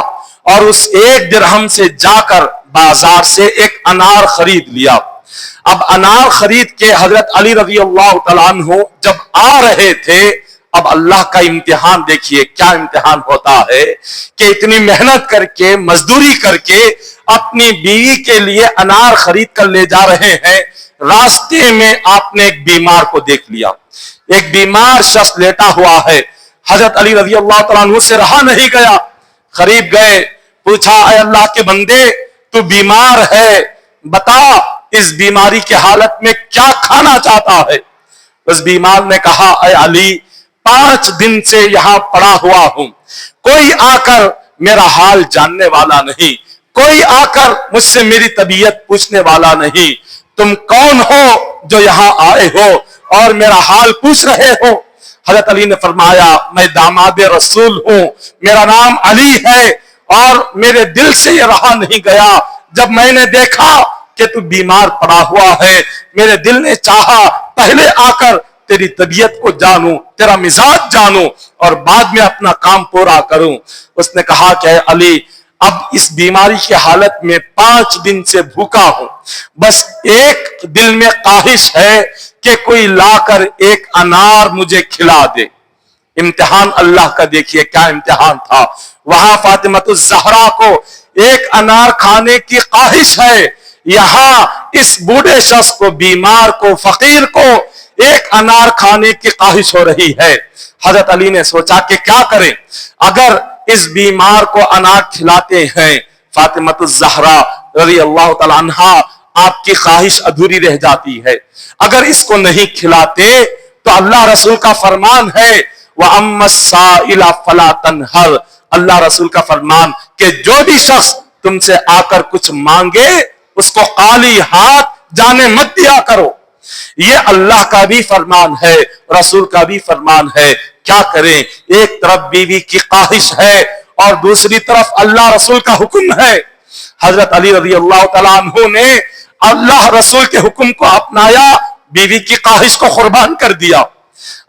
اور اس ایک درہم سے جا کر بازار سے ایک انار خرید لیا۔ اب انار خرید کے حضرت علی رضی اللہ تعالیٰ عنہ جب آ رہے تھے، اب اللہ کا امتحان دیکھیے، کیا امتحان ہوتا ہے کہ اتنی محنت کر کے، مزدوری کر کے اپنی بیوی کے لیے انار خرید کر لے جا رہے ہیں، راستے میں آپ نے ایک بیمار کو دیکھ لیا، ایک بیمار شخص لیٹا ہوا ہے۔ حضرت علی رضی اللہ تعالیٰ عنہ سے رہا نہیں گیا، قریب گئے، پوچھا اے اللہ کے بندے، تو بیمار ہے، بتا اس بیماری کے حالت میں کیا کھانا چاہتا ہے؟ اس بیمار نے کہا اے علی، 5 دن سے یہاں پڑا ہوا ہوں، کوئی آ کر میرا حال جاننے والا نہیں، کوئی آ کر مجھ سے میری طبیعت پوچھنے والا نہیں، تم کون ہو جو یہاں آئے ہو اور میرا حال پوچھ رہے ہو؟ حضرت علی نے فرمایا میں داماد رسول ہوں، میرا نام علی ہے، اور میرے دل سے یہ رہا نہیں گیا، جب میں نے دیکھا کہ تو بیمار پڑا ہوا ہے، میرے دل نے چاہا پہلے آ کر تیری طبیعت کو جانوں، تیرا مزاج جانوں، اور بعد میں اپنا کام پورا کروں۔ اس نے کہا کہ اے علی، اب اس بیماری کی حالت میں 5 دن سے بھوکا ہوں، بس ایک دل میں خواہش ہے کہ کوئی لا کر ایک انار مجھے کھلا دے۔ امتحان اللہ کا دیکھیے کیا امتحان تھا۔ وہاں فاطمہ الزہرا کو ایک انار کھانے کی خواہش ہے، یہاں اس بوڑھے شخص کو، بیمار کو، فقیر کو ایک انار کھانے کی خواہش ہو رہی ہے۔ حضرت علی نے سوچا کہ کیا کریں، اگر اس بیمار کو انار کھلاتے ہیں، فاطمہ الزہرا رضی اللہ تعالی عنہا آپ کی خواہش ادھوری رہ جاتی ہے، اگر اس کو نہیں کھلاتے تو اللہ رسول کا فرمان ہے وَأَمَّا السَّائِلَ فَلَا تَنْهَرْ، اللہ رسول کا فرمان کہ جو بھی شخص تم سے آ کر کچھ مانگے اس کو خالی ہاتھ جانے مت دیا کرو۔ یہ اللہ کا بھی فرمان ہے، رسول کا بھی فرمان ہے۔ کیا کریں، ایک طرف بیوی کی خواہش ہے اور دوسری طرف اللہ رسول کا حکم ہے۔ حضرت علی رضی اللہ تعالیٰ عنہ نے اللہ رسول کے حکم کو اپنایا، بیوی کی خواہش کو قربان کر دیا۔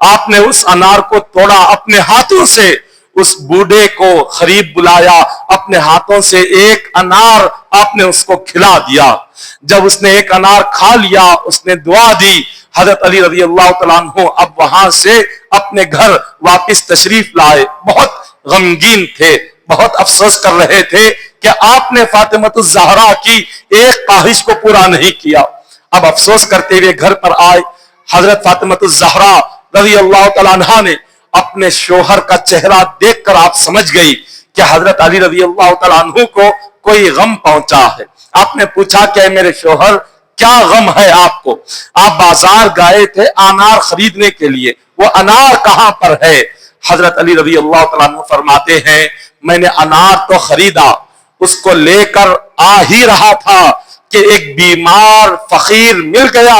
آپ نے اس انار کو توڑا اپنے ہاتھوں سے، اس بوڑھے کو قریب بلایا، اپنے ہاتھوں سے ایک انار آپ نے اس کو کھلا دیا۔ جب اس نے ایک انار کھا لیا، اس نے دعا دی۔ حضرت علی رضی اللہ تعالیٰ عنہ اب وہاں سے اپنے گھر واپس تشریف لائے، بہت غمگین تھے، بہت افسوس کر رہے تھے کہ آپ نے فاطمہ الزہرا کی ایک خواہش کو پورا نہیں کیا۔ اب افسوس کرتے ہوئے گھر پر آئے۔ حضرت فاطمہ الزہرا رضی اللہ تعالیٰ عنہ نے اپنے شوہر کا چہرہ دیکھ کر آپ سمجھ گئی کہ حضرت علی رضی اللہ تعالیٰ عنہ کو کوئی غم پہنچا ہے۔ آپ نے پوچھا کہ میرے شوہر کیا غم ہے آپ کو؟ آپ بازار گئے تھے انار خریدنے کے لیے، وہ انار کہاں پر ہے؟ حضرت علی رضی اللہ تعالیٰ عنہ فرماتے ہیں میں نے انار تو خریدا، اس کو لے کر آ ہی رہا تھا کہ ایک بیمار فقیر مل گیا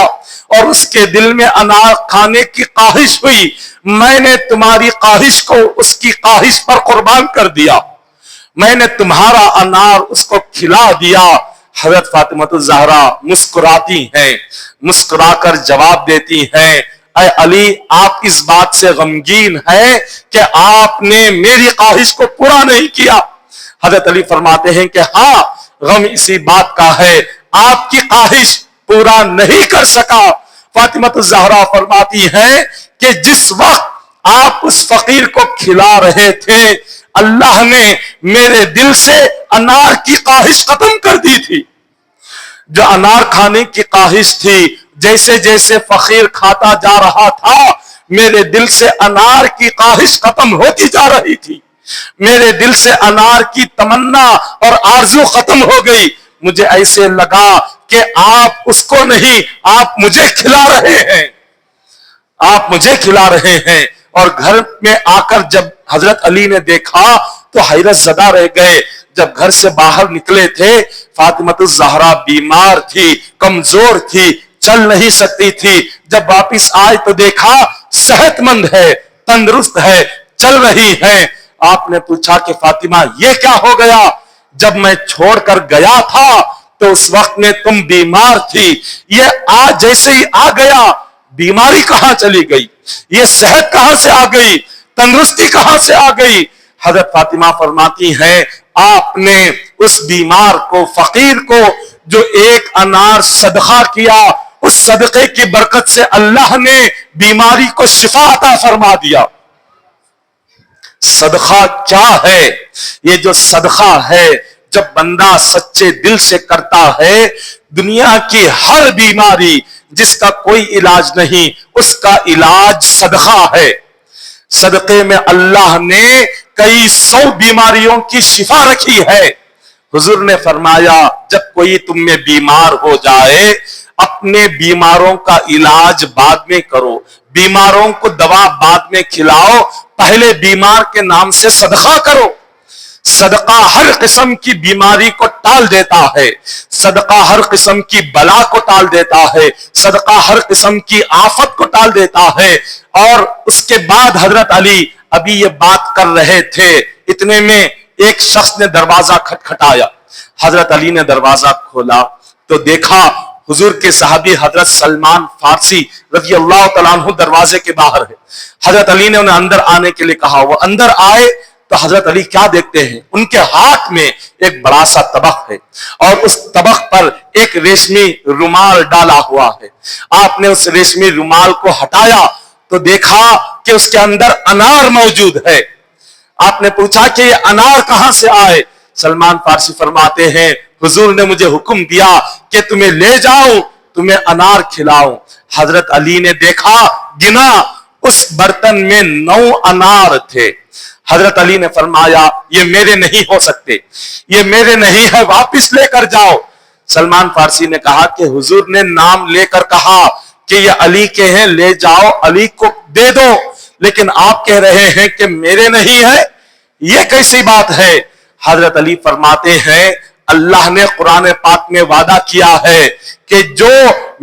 اور اس کے دل میں انار کھانے کی خواہش ہوئی، میں نے تمہاری خواہش کو اس کی خواہش پر قربان کر دیا، میں نے تمہارا انار اس کو کھلا دیا۔ حضرت فاطمہ الزہرا مسکراتی ہیں، مسکرا کر جواب دیتی ہیں اے علی، آپ اس بات سے غمگین ہیں کہ آپ نے میری خواہش کو پورا نہیں کیا۔ حضرت علی فرماتے ہیں کہ ہاں، غم اسی بات کا ہے آپ کی خواہش پورا نہیں کر سکا۔ فاطمہ الزہرا فرماتی ہیں کہ جس وقت آپ اس فقیر کو کھلا رہے تھے اللہ نے میرے دل سے انار کی خواہش ختم کر دی تھی۔ جو انار کھانے کی خواہش تھی جیسے جیسے فقیر کھاتا جا رہا تھا میرے دل سے انار کی خواہش ختم ہوتی جا رہی تھی، میرے دل سے انار کی تمنا اور آرزو ختم ہو گئی۔ مجھے ایسے لگا کہ آپ اس کو نہیں آپ مجھے کھلا رہے ہیں، آپ مجھے کھلا رہے ہیں۔ اور گھر میں آ کر جب حضرت علی نے دیکھا تو حیرت زدہ رہ گئے۔ جب گھر سے باہر نکلے تھے فاطمہ الزہرا بیمار تھی، کمزور تھی، چل نہیں سکتی تھی۔ جب واپس آئے تو دیکھا صحت مند ہے، تندرست ہے، چل رہی ہے۔ آپ نے پوچھا کہ فاطمہ یہ کیا ہو گیا؟ جب میں چھوڑ کر گیا تھا تو اس وقت میں تم بیمار تھی، یہ آج جیسے ہی آ گیا بیماری کہاں چلی گئی؟ یہ صحت کہاں سے آ گئی؟ تندرستی کہاں سے آ گئی؟ حضرت فاطمہ فرماتی ہیں آپ نے اس بیمار کو، فقیر کو جو ایک انار صدقہ کیا، اس صدقے کی برکت سے اللہ نے بیماری کو شفا عطا فرما دیا۔ صدقہ کیا ہے؟ یہ جو صدقہ ہے جب بندہ سچے دل سے کرتا ہے دنیا کی ہر بیماری جس کا کوئی علاج نہیں اس کا علاج صدقہ ہے۔ صدقے میں اللہ نے کئی سو بیماریوں کی شفا رکھی ہے۔ حضور نے فرمایا جب کوئی تم میں بیمار ہو جائے اپنے بیماروں کا علاج بعد میں کرو، بیماروں کو دوا بعد میں کھلاؤ، پہلے بیمار کے نام سے صدقہ کرو۔ صدقہ ہر قسم کی بیماری کو ٹال دیتا ہے، صدقہ ہر قسم کی بلا کو ٹال دیتا ہے، صدقہ ہر قسم کی آفت کو ٹال دیتا ہے۔ اور اس کے بعد حضرت علی ابھی یہ بات کر رہے تھے، اتنے میں ایک شخص نے دروازہ کھٹکھٹایا۔ حضرت علی نے دروازہ کھولا تو دیکھا حضور کے صحابی حضرت سلمان فارسی رضی اللہ تعالیٰ عنہ دروازے کے باہر ہے۔ حضرت علی نے انہیں اندر آنے کے لیے کہا، وہ اندر آئے تو حضرت علی کیا دیکھتے ہیں؟ ان کے ہاتھ میں ایک بڑا سا طبق ہے اور اس طبق پر ایک ریشمی رومال ڈالا ہوا ہے۔ آپ نے اس ریشمی رومال کو ہٹایا تو دیکھا کہ اس کے اندر انار موجود ہے۔ آپ نے پوچھا کہ یہ انار کہاں سے آئے؟ سلمان فارسی فرماتے ہیں حضور نے مجھے حکم دیا کہ تمہیں لے جاؤں، تمہیں انار کھلاؤں۔ حضرت علی نے دیکھا، گنا، اس برتن میں 9 انار تھے۔ حضرت علی نے فرمایا یہ میرے نہیں ہو سکتے، یہ میرے نہیں ہے، واپس لے کر جاؤ۔ سلمان فارسی نے کہا کہ حضور نے نام لے کر کہا کہ یہ علی کے ہیں، لے جاؤ، علی کو دے دو، لیکن آپ کہہ رہے ہیں کہ میرے نہیں ہے، یہ کیسی بات ہے؟ حضرت علی فرماتے ہیں اللہ نے قرآن پاک میں وعدہ کیا ہے کہ جو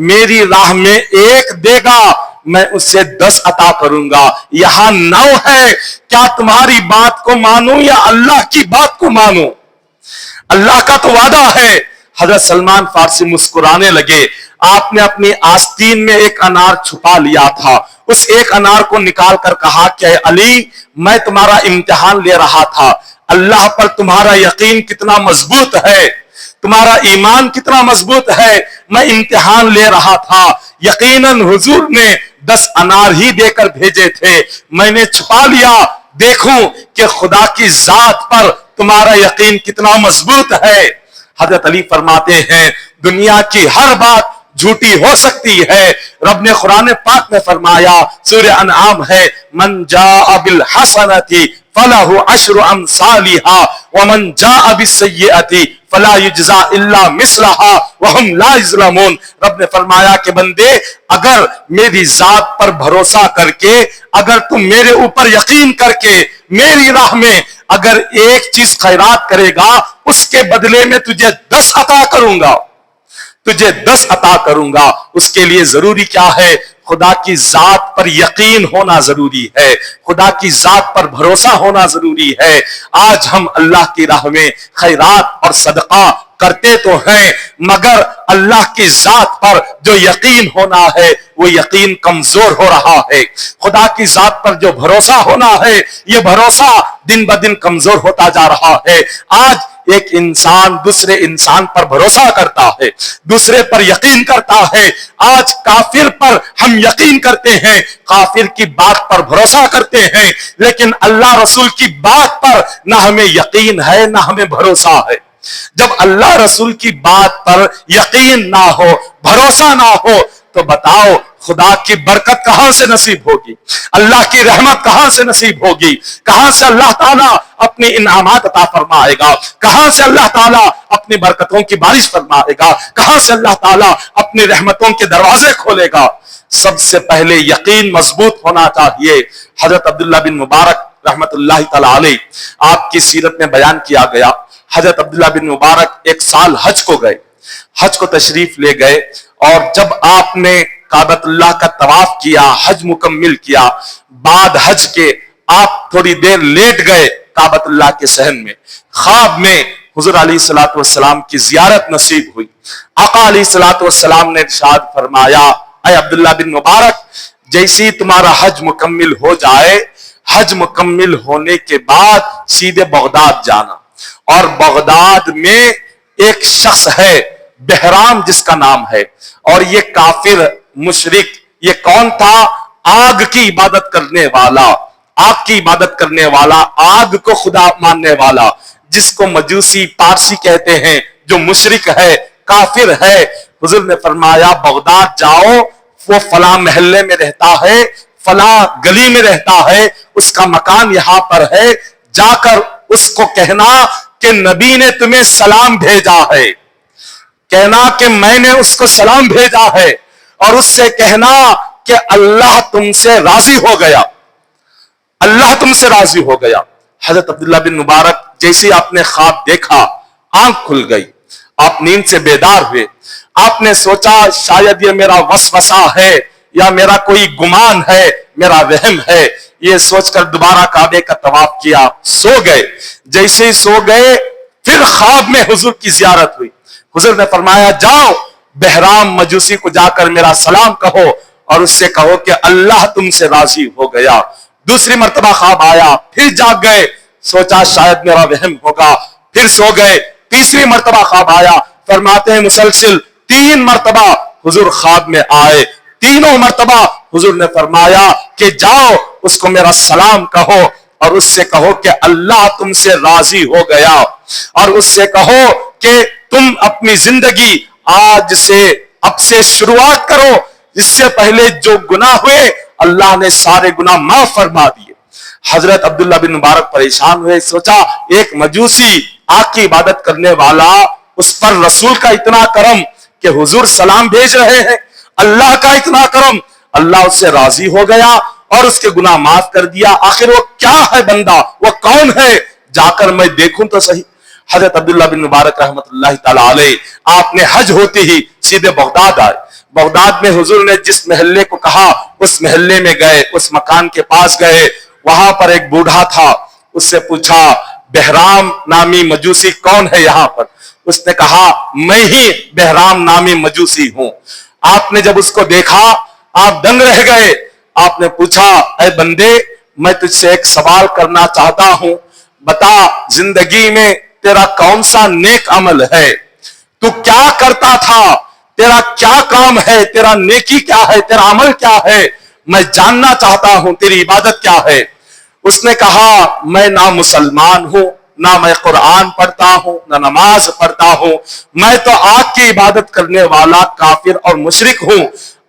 میری راہ میں ایک دے گا میں اسے 10 عطا کروں گا۔ یہاں 9 ہے، کیا تمہاری بات کو مانوں یا اللہ کی بات کو مانوں؟ اللہ کا تو وعدہ ہے۔ حضرت سلمان فارسی مسکرانے لگے۔ آپ نے اپنی آستین میں ایک انار چھپا لیا تھا، اس ایک انار کو نکال کر کہا کہ علی میں تمہارا امتحان لے رہا تھا، اللہ پر تمہارا یقین کتنا مضبوط ہے، تمہارا ایمان کتنا مضبوط ہے، میں امتحان لے رہا تھا۔ یقیناً حضور نے 10 انار ہی دے کر بھیجے تھے، میں نے چھپا لیا دیکھوں کہ خدا کی ذات پر تمہارا یقین کتنا مضبوط ہے۔ حضرت علی فرماتے ہیں دنیا کی ہر بات جھوٹی ہو سکتی ہے، رب نے قرآن پاک میں فرمایا، سورہ انعام ہے، من جاء بالحسنۃ فلہ عشر امثالھا ومن جاء بالسیئۃ فلا یجزی الا مثلھا وہم لا یظلمون۔ رب نے فرمایا کہ بندے اگر میری ذات پر بھروسہ کر کے، اگر تم میرے اوپر یقین کر کے میری راہ میں اگر ایک چیز خیرات کرے گا اس کے بدلے میں تجھے 10 عطا کروں گا، تجھے 10 عطا کروں گا۔ اس کے لیے ضروری کیا ہے؟ خدا کی ذات پر یقین ہونا ضروری ہے، خدا کی ذات پر بھروسہ ہونا ضروری ہے۔ آج ہم اللہ کی راہ میں خیرات اور صدقہ کرتے تو ہیں مگر اللہ کی ذات پر جو یقین ہونا ہے وہ یقین کمزور ہو رہا ہے، خدا کی ذات پر جو بھروسہ ہونا ہے یہ بھروسہ دن بدن کمزور ہوتا جا رہا ہے۔ آج ایک انسان دوسرے انسان پر بھروسہ کرتا ہے, دوسرے پر یقین کرتا ہے. آج کافر پر ہم یقین کرتے ہیں, کافر کی بات پر بھروسہ کرتے ہیں, لیکن اللہ رسول کی بات پر نہ ہمیں یقین ہے نہ ہمیں بھروسہ ہے. جب اللہ رسول کی بات پر یقین نہ ہو, بھروسہ نہ ہو, تو بتاؤ خدا کی برکت کہاں سے نصیب ہوگی, اللہ کی رحمت کہاں سے نصیب ہوگی, کہاں سے اللہ تعالیٰ اپنی انعامات عطا فرمائے گا, کہاں سے اللہ تعالیٰ اپنی برکتوں کی بارش فرمائے گا, کہاں سے اللہ تعالیٰ اپنی رحمتوں کے دروازے کھولے گا. سب سے پہلے یقین مضبوط ہونا چاہیے. حضرت عبداللہ بن مبارک رحمت اللہ تعالی علیہ, آپ کی سیرت میں بیان کیا گیا, حضرت عبداللہ بن مبارک ایک سال حج کو گئے, حج کو تشریف لے گئے, اور جب آپ نے کعبۃ اللہ کا طواف کیا, حج مکمل کیا, بعد حج کے آپ تھوڑی دیر لیٹ گئے کعبۃ اللہ کے صحن میں. خواب میں حضور علیہ الصلوۃ والسلام کی زیارت نصیب ہوئی. آقا علیہ الصلوۃ والسلام نے ارشاد فرمایا, اے عبداللہ بن مبارک, جیسی تمہارا حج مکمل ہو جائے, حج مکمل ہونے کے بعد سیدھے بغداد جانا, اور بغداد میں ایک شخص ہے بہرام جس کا نام ہے, اور یہ کافر مشرک, یہ کون تھا؟ آگ کی عبادت کرنے والا, آگ کی عبادت کرنے والا, آگ کو خدا ماننے والا, جس کو مجوسی پارسی کہتے ہیں, جو مشرک ہے, کافر ہے. حضور نے فرمایا بغداد جاؤ, وہ فلاں محلے میں رہتا ہے, فلاں گلی میں رہتا ہے, اس کا مکان یہاں پر ہے, جا کر اس کو کہنا کہ نبی نے تمہیں سلام بھیجا ہے, کہنا کہ میں نے اس کو سلام بھیجا ہے, اور اس سے کہنا کہ اللہ تم سے راضی ہو گیا, اللہ تم سے راضی ہو گیا. حضرت عبداللہ بن مبارک جیسے آپ نے خواب دیکھا, آنکھ کھل گئی, آپ نیند سے بیدار ہوئے. آپ نے سوچا شاید یہ میرا وسوسہ ہے یا میرا کوئی گمان ہے, میرا وہم ہے. یہ سوچ کر دوبارہ کعبے کا طواف کیا, سو گئے. جیسے ہی سو گئے, پھر خواب میں حضور کی زیارت ہوئی. حضور نے فرمایا جاؤ بہرام مجوسی کو جا کر میرا سلام کہو, اور اس سے کہو کہ اللہ تم سے راضی ہو گیا. دوسری مرتبہ خواب آیا, پھر جاگ گئے, سوچا شاید میرا وہم ہوگا, پھر سو گئے. تیسری مرتبہ خواب آیا, فرماتے ہیں مسلسل 3 مرتبہ حضور خواب میں آئے. تینوں مرتبہ حضور نے فرمایا کہ جاؤ اس کو میرا سلام کہو, اور اس سے کہو کہ اللہ تم سے راضی ہو گیا, اور اس سے کہو کہ تم اپنی زندگی آج سے, اب سے شروعات کرو. اس سے پہلے جو گناہ ہوئے اللہ نے سارے گناہ معاف فرما دیے. حضرت عبداللہ بن مبارک پریشان ہوئے, سوچا ایک مجوسی آگ کی عبادت کرنے والا, اس پر رسول کا اتنا کرم کہ حضور سلام بھیج رہے ہیں, اللہ کا اتنا کرم, اللہ اس سے راضی ہو گیا اور اس کے گناہ معاف کر دیا. آخر وہ کیا ہے بندہ, وہ کون ہے, جا کر میں دیکھوں تو صحیح. حضرت عبداللہ بن مبارک رحمت اللہ تعالی علیہ, آپ نے حج ہوتے ہی سیدھے بغداد آئے. بغداد میں حضور نے جس محلے کو کہا اس محلے میں گئے, اس مکان کے پاس گئے. وہاں پر ایک بوڑھا تھا, اس سے پوچھا بہرام نامی مجوسی کون ہے یہاں پر؟ اس نے کہا میں ہی بہرام نامی مجوسی ہوں. آپ نے جب اس کو دیکھا آپ دنگ رہ گئے. آپ نے پوچھا اے بندے, میں تجھ سے ایک سوال کرنا چاہتا ہوں, بتا زندگی میں تیرا کون سا نیک عمل ہے, تو کیا کرتا تھا, تیرا کیا کام ہے, تیرا نیکی کیا ہے, تیرا عمل کیا ہے, میں جاننا چاہتا ہوں تیری عبادت کیا ہے. اس نے کہا میں نہ مسلمان ہوں, نہ میں قرآن پڑھتا ہوں, نہ نماز پڑھتا ہوں, میں تو آگ کی عبادت کرنے والا کافر اور مشرک ہوں.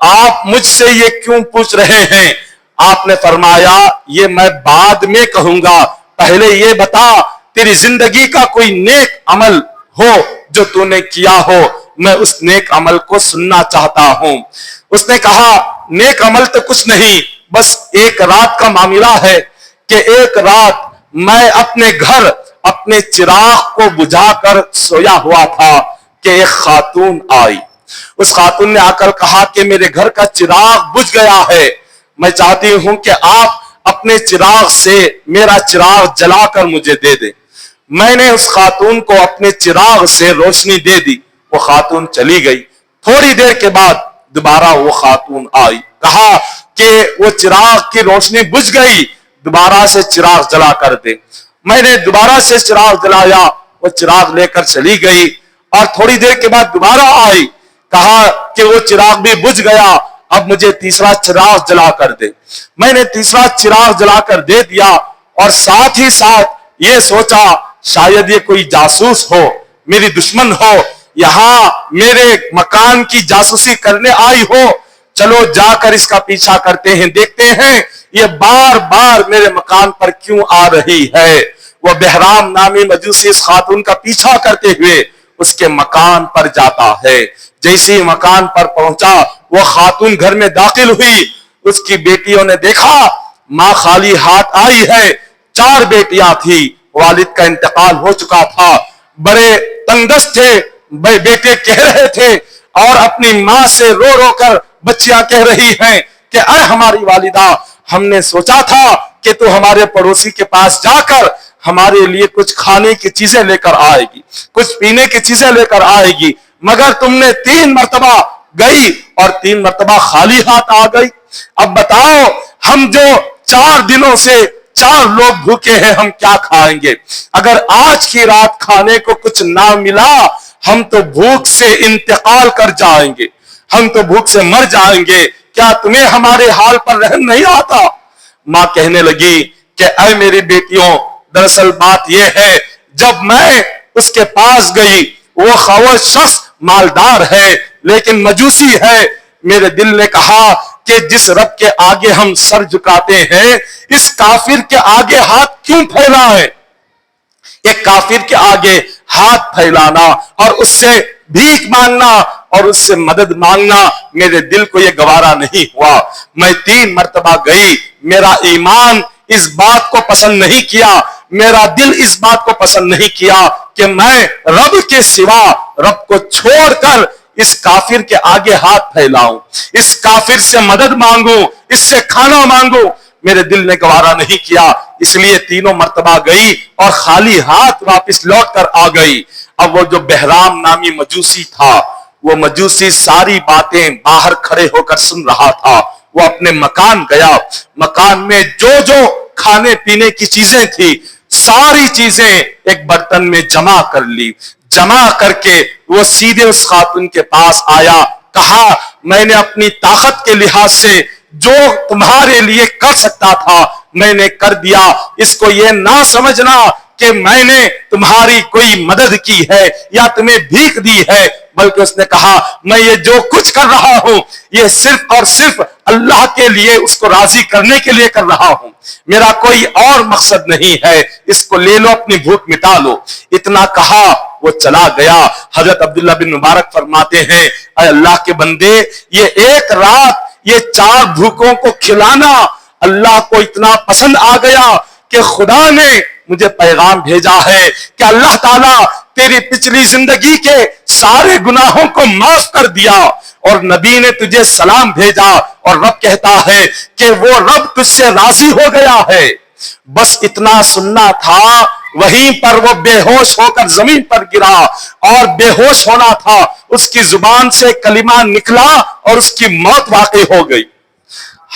آپ مجھ سے یہ کیوں پوچھ رہے ہیں؟ آپ نے فرمایا یہ میں بعد میں کہوں گا, پہلے یہ بتا تیری زندگی کا کوئی نیک عمل ہو جو تو نے کیا ہو, میں اس نیک عمل کو سننا چاہتا ہوں. اس نے کہا نیک عمل تو کچھ نہیں, بس ایک رات کا معاملہ ہے کہ ایک رات میں اپنے گھر اپنے چراغ کو بجھا کر سویا ہوا تھا کہ ایک خاتون آئی. اس خاتون نے آ کر کہا کہ میرے گھر کا چراغ بجھ گیا ہے, میں چاہتی ہوں کہ آپ اپنے چراغ سے میرا چراغ جلا کر مجھے دے دیں. میں نے اس خاتون کو اپنے چراغ سے روشنی دے دی. وہ خاتون چلی گئی. تھوڑی دیر کے بعد دوبارہ وہ خاتون آئی, کہا کہ وہ چراغ کی روشنی بجھ گئی, دوبارہ سے چراغ جلا کر دے. میں نے دوبارہ سے چراغ جلایا, وہ چراغ لے کر چلی گئی اور تھوڑی دیر کے بعد دوبارہ آئی, کہا کہ وہ چراغ بھی بجھ گیا, اب مجھے تیسرا چراغ جلا کر دے. میں نے تیسرا چراغ جلا کر دے دیا اور ساتھ ہی ساتھ یہ سوچا شاید یہ کوئی جاسوس ہو, میری دشمن ہو, یہاں میرے مکان کی جاسوسی کرنے آئی ہو, چلو جا کر اس کا پیچھا کرتے ہیں, دیکھتے ہیں یہ بار بار میرے مکان پر کیوں آ رہی ہے. وہ بہرام نامی مجوسی اس خاتون کا پیچھا کرتے ہوئے اس کے مکان پر جاتا ہے. جیسے مکان پر پہنچا وہ خاتون گھر میں داخل ہوئی, اس کی بیٹیوں نے دیکھا ماں خالی ہاتھ آئی ہے. 4 بیٹیاں تھی, والد کا انتقال ہو چکا تھا, بڑے تنگدست تھے, بیٹے کہہ رہے تھے اور اپنی ماں سے رو رو کر بچیاں کہہ رہی ہیں کہ اے ہماری والدہ, ہم نے سوچا تھا کہ تو ہمارے پڑوسی کے پاس جا کر ہمارے لیے کچھ کھانے کی چیزیں لے کر آئے گی, کچھ پینے کی چیزیں لے کر آئے گی, مگر تم نے 3 مرتبہ گئی اور 3 مرتبہ خالی ہاتھ آ گئی. اب بتاؤ ہم جو 4 دنوں سے 4 لوگ بھوکے ہیں, ہم کیا کھائیں گے؟ اگر آج کی رات کھانے کو کچھ نہ ملا ہم تو بھوک سے انتقال کر جائیں گے, ہم تو بھوک سے مر جائیں گے, کیا تمہیں ہمارے حال پر رحم نہیں آتا؟ ماں کہنے لگی کہ اے میری بیٹیوں, دراصل بات یہ ہے جب میں اس کے پاس گئی وہ شخص مالدار ہے لیکن مجوسی ہے, میرے دل نے کہا کہ جس رب کے آگے ہم سر جھکاتے ہیں اس کافر کے آگے ہاتھ کیوں پھیلائیں؟ ایک کافر کے آگے ہاتھ پھیلانا اور اس سے بھیک مانگنا اور اس سے مدد مانگنا میرے دل کو یہ گوارا نہیں ہوا. میں 3 مرتبہ گئی, میرا ایمان اس بات کو پسند نہیں کیا, میرا دل اس بات کو پسند نہیں کیا کہ میں رب کے سوا رب کو چھوڑ کر اس کافر کے آگے ہاتھ پھیلاؤں, اس کافر سے مدد مانگوں, اس سے کھانا مانگوں. میرے دل نے گوارا نہیں کیا, اس لیے 3 مرتبہ گئی اور خالی ہاتھ واپس لوٹ کر آ گئی. اب وہ جو بہرام نامی مجوسی تھا, وہ مجوسی ساری باتیں باہر کھڑے ہو کر سن رہا تھا. وہ اپنے مکان گیا, مکان میں جو جو کھانے پینے کی چیزیں تھی ساری چیزیں ایک برتن میں جمع کر لی. جمع کر کے وہ سیدھے اس خاتون کے پاس آیا, کہا میں نے اپنی طاقت کے لحاظ سے جو تمہارے لیے کر سکتا تھا میں نے کر دیا, اس کو یہ نہ سمجھنا کہ میں نے تمہاری کوئی مدد کی ہے یا تمہیں بھیک دی ہے, بلکہ اس نے کہا میں یہ جو کچھ کر رہا ہوں یہ صرف اور صرف اللہ کے لیے, اس کو راضی کرنے کے لیے کر رہا ہوں, میرا کوئی اور مقصد نہیں ہے, اس کو لے لو, اپنی بھوک مٹا لو. اتنا کہا وہ چلا گیا. حضرت عبداللہ بن مبارک فرماتے ہیں اے اللہ کے بندے, یہ ایک رات یہ 4 بھوکوں کو کھلانا اللہ کو اتنا پسند آ گیا کہ خدا نے مجھے پیغام بھیجا ہے کہ اللہ تعالیٰ تیری پچھلی زندگی کے سارے گناہوں کو معاف کر دیا, اور نبی نے تجھے سلام بھیجا اور رب کہتا ہے کہ وہ رب تجھ سے راضی ہو گیا ہے. بس اتنا سننا تھا, وہیں پر وہ بے ہوش ہو کر زمین پر گرا اور بے ہوش ہونا تھا, اس کی زبان سے کلمہ نکلا اور اس کی موت واقع ہو گئی.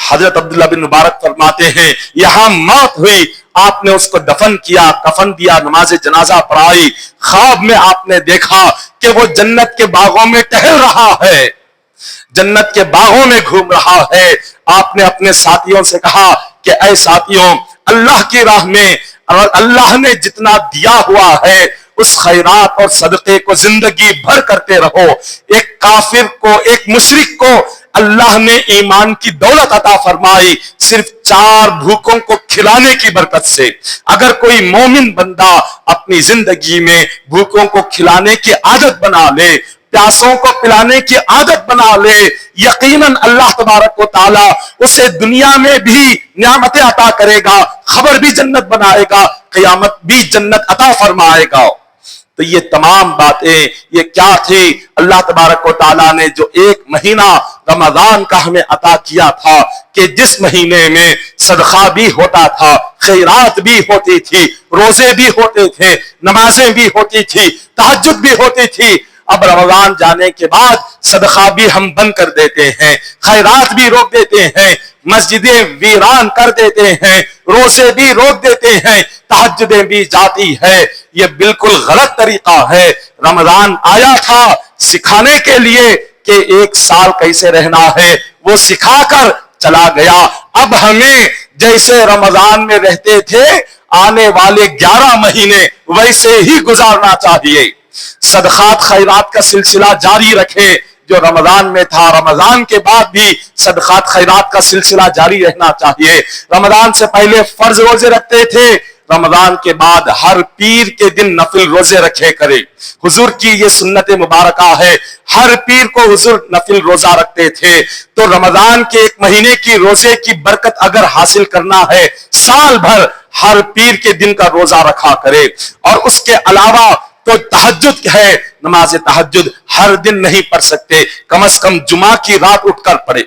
حضرت عبداللہ بن مبارک فرماتے ہیں یہاں موت ہوئی, آپ نے اس کو دفن کیا, کفن دیا, نماز جنازہ پڑھائی. خواب میں آپ نے دیکھا کہ وہ جنت کے باغوں میں ٹہل رہا ہے, جنت کے باغوں میں گھوم رہا ہے. آپ نے اپنے ساتھیوں سے کہا کہ اے ساتھیوں, اللہ کی راہ میں اور اللہ نے جتنا دیا ہوا ہے اس خیرات اور صدقے کو زندگی بھر کرتے رہو. ایک کافر کو, ایک مشرک کو اللہ نے ایمان کی دولت عطا فرمائی صرف 4 بھوکوں کو کھلانے کی برکت سے. اگر کوئی مومن بندہ اپنی زندگی میں بھوکوں کو کھلانے کی عادت بنا لے, پیاسوں کو پلانے کی عادت بنا لے, یقیناً اللہ تبارک و تعالی اسے دنیا میں بھی نعمتیں عطا کرے گا, خبر بھی جنت بنائے گا, قیامت بھی جنت عطا فرمائے گا. تو یہ تمام باتیں یہ کیا تھی؟ اللہ تبارک و تعالیٰ نے جو 1 مہینہ رمضان کا ہمیں عطا کیا تھا کہ جس مہینے میں صدقہ بھی ہوتا تھا, خیرات بھی ہوتی تھی, روزے بھی ہوتے تھے, نمازیں بھی ہوتی تھی, تہجد بھی ہوتی تھی. اب رمضان جانے کے بعد صدقہ بھی ہم بند کر دیتے ہیں, خیرات بھی روک دیتے ہیں, مسجدیں ویران کر دیتے ہیں، روزے بھی روک دیتے ہیں، تہجدیں بھی جاتی ہے۔ یہ بالکل غلط طریقہ ہے۔ رمضان آیا تھا سکھانے کے لیے کہ ایک سال کیسے رہنا ہے، وہ سکھا کر چلا گیا۔ اب ہمیں جیسے رمضان میں رہتے تھے آنے والے 11 مہینے ویسے ہی گزارنا چاہیے۔ صدقات خیرات کا سلسلہ جاری رکھے جو رمضان میں تھا، رمضان کے بعد بھی صدقات خیرات کا سلسلہ جاری رہنا چاہیے۔ رمضان سے پہلے فرض روزے رکھتے تھے، رمضان کے بعد ہر پیر کے دن نفل روزے رکھے کرے۔ حضور کی یہ سنت مبارکہ ہے، ہر پیر کو حضور نفل روزہ رکھتے تھے۔ تو رمضان کے ایک مہینے کی روزے کی برکت اگر حاصل کرنا ہے، سال بھر ہر پیر کے دن کا روزہ رکھا کرے۔ اور اس کے علاوہ تو تہجد ہے، نماز تہجد ہر دن نہیں پڑھ سکتے، کم از کم جمعہ کی رات اٹھ کر پڑھے۔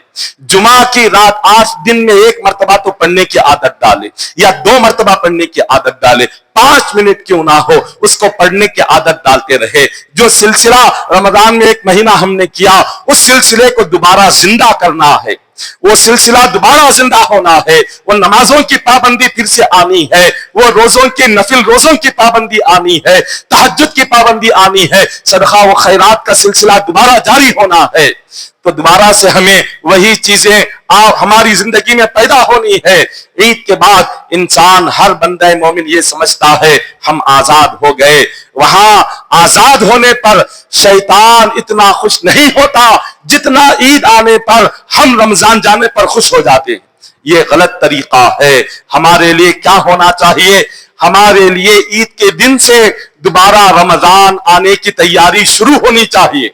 جمعہ کی رات 8 دن میں 1 مرتبہ تو پڑھنے کی عادت ڈالے، یا 2 مرتبہ پڑھنے کی عادت ڈالے، 5 منٹ کیوں نہ ہو اس کو پڑھنے کی عادت ڈالتے رہے۔ جو سلسلہ رمضان میں 1 مہینہ ہم نے کیا، اس سلسلے کو دوبارہ زندہ کرنا ہے، وہ سلسلہ دوبارہ زندہ ہونا ہے۔ وہ نمازوں کی پابندی پھر سے آنی ہے، وہ روزوں کی نفل روزوں کی پابندی آنی ہے، تہجد کی پابندی آنی ہے، صدقہ و خیرات کا سلسلہ دوبارہ جاری ہونا ہے۔ تو دوبارہ سے ہمیں وہی چیزیں ہماری زندگی میں پیدا ہونی ہے۔ عید کے بعد انسان ہر بندہ مومن یہ سمجھتا ہے ہم آزاد ہو گئے۔ وہاں آزاد ہونے پر شیطان اتنا خوش نہیں ہوتا جتنا عید آنے پر ہم رمضان جانے پر خوش ہو جاتے ہیں۔ یہ غلط طریقہ ہے۔ ہمارے لیے کیا ہونا چاہیے؟ ہمارے لیے عید کے دن سے دوبارہ رمضان آنے کی تیاری شروع ہونی چاہیے۔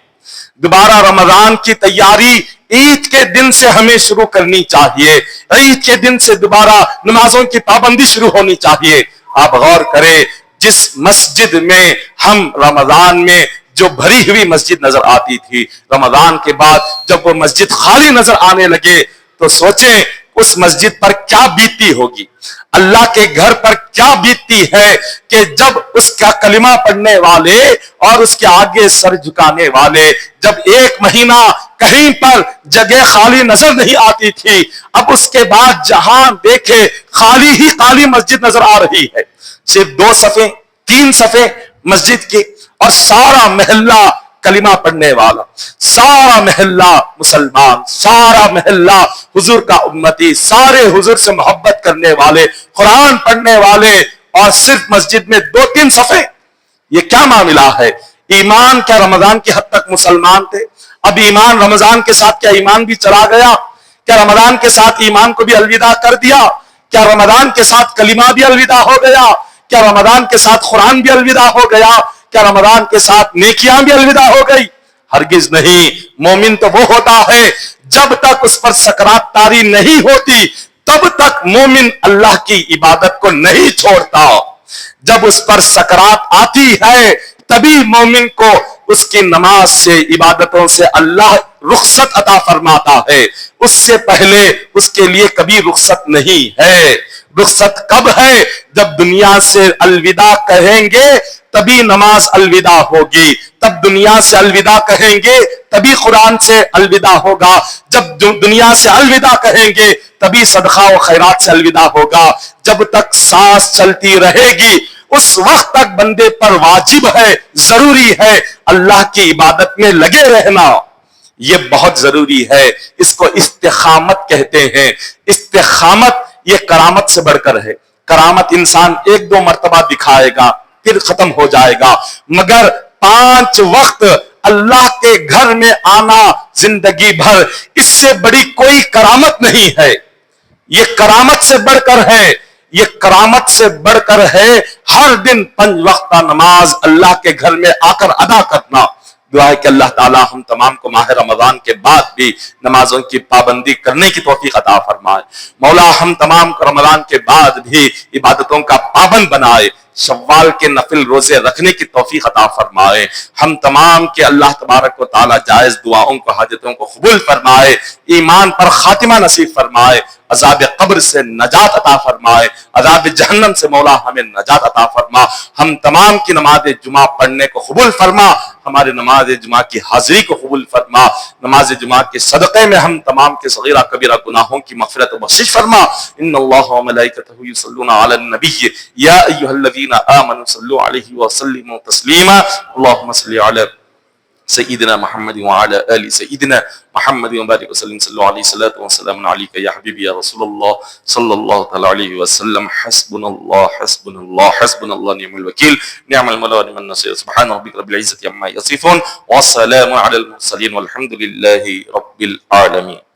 دوبارہ رمضان کی تیاری عید کے دن سے ہمیں شروع کرنی چاہیے۔ عید کے دن سے دوبارہ نمازوں کی پابندی شروع ہونی چاہیے۔ آپ غور کریں، جس مسجد میں ہم رمضان میں جو بھری ہوئی مسجد نظر آتی تھی، رمضان کے بعد جب وہ مسجد خالی نظر آنے لگے تو سوچیں اس مسجد پر کیا بیتتی ہوگی، اللہ کے گھر پر کیا بیتتی ہے کہ جب اس کا کلمہ پڑھنے والے اور اس کے آگے سر جھکانے والے، جب 1 مہینہ کہیں پر جگہ خالی نظر نہیں آتی تھی، اب اس کے بعد جہاں دیکھے خالی ہی خالی مسجد نظر آ رہی ہے، صرف 2 صفیں 3 صفیں مسجد کی، اور سارا محلہ کلمہ پڑھنے والا، سارا محلہ مسلمان، سارا محلہ حضور کا امتی، سارے حضور سے محبت کرنے والے، قرآن پڑھنے والے، اور صرف مسجد میں 2-3 صفیں۔ یہ کیا معاملہ ہے؟ ایمان کیا رمضان کی حد تک مسلمان تھے؟ اب ایمان رمضان کے ساتھ کیا ایمان بھی چلا گیا؟ کیا رمضان کے ساتھ ایمان کو بھی الوداع کر دیا؟ کیا رمضان کے ساتھ کلمہ بھی الوداع ہو گیا؟ کیا رمضان کے ساتھ قرآن بھی الوداع ہو گیا؟ کیا رمضان کے ساتھ نیکیاں بھی الوداع ہو گئی؟ ہرگز نہیں۔ مومن تو وہ ہوتا ہے جب تک اس پر سکرات طاری نہیں ہوتی تب تک مومن اللہ کی عبادت کو نہیں چھوڑتا۔ جب اس پر سکرات آتی ہے تبھی مومن کو اس کی نماز سے، عبادتوں سے اللہ رخصت عطا فرماتا ہے، اس سے پہلے اس کے لیے کبھی رخصت نہیں ہے۔ رخصت کب ہے؟ جب دنیا سے الوداع کہیں گے تبھی نماز الوداع ہوگی، تب دنیا سے الوداع کہیں گے تبھی قرآن سے الوداع ہوگا، جب دنیا سے الوداع کہیں گے تبھی صدقہ و خیرات سے الوداع ہوگا۔ جب تک سانس چلتی رہے گی اس وقت تک بندے پر واجب ہے، ضروری ہے اللہ کی عبادت میں لگے رہنا۔ یہ بہت ضروری ہے، اس کو استقامت کہتے ہیں۔ استقامت یہ کرامت سے بڑھ کر ہے۔ کرامت انسان 1-2 مرتبہ دکھائے گا پھر ختم ہو جائے گا، مگر 5 وقت اللہ کے گھر میں آنا زندگی بھر، اس سے بڑی کوئی کرامت نہیں ہے۔ یہ کرامت سے بڑھ کر ہے، یہ کرامت سے بڑھ کر ہے ہر دن 5 وقتہ نماز اللہ کے گھر میں آ کر ادا کرنا۔ دعا ہے کہ اللہ تعالی ہم تمام کو ماہ رمضان کے بعد بھی نمازوں کی پابندی کرنے کی توفیق عطا فرمائے۔ مولا ہم تمام کو رمضان کے بعد بھی عبادتوں کا پابند بنائے، شوال کے نفل روزے رکھنے کی توفیق عطا فرمائے۔ ہم تمام کے اللہ تبارک و تعالی جائز دعاؤں کو، حاجتوں کو قبول فرمائے، ایمان پر خاتمہ نصیب فرمائے، عذاب قبر سے نجات عطا فرمائے، عذاب جہنم سے مولا ہمیں نجات عطا فرما۔ ہم تمام کی نماز جمعہ پڑھنے کو قبول فرما۔ ہمارے نماز جمعہ کی حاضری کو قبول فرما، نماز جمعہ کے صدقے میں ہم تمام کے صغیرہ کبیرہ گناہوں کی مغفرت و بخشش فرما۔ ان اللہ و ملائکتہ یصلون علی النبی یا ایھا الذین آمنوا صلوا علیہ وسلموا تسلیما۔ اللهم صل علی سیدنا محمد وعلى آل سیدنا محمد وبارک وسلم صلوا علیہ صلاۃ وسلام علیک یا حبیبی یا رسول اللہ صلی اللہ تعالی علیہ وسلم۔ حسبنا اللہ حسبنا اللہ حسبنا اللہ نعم الوکیل نعم المولا ونعم النصیر۔ سبحان ربک رب العزة عما یصفون وسلام علی المرسلین والحمد للہ رب العالمین۔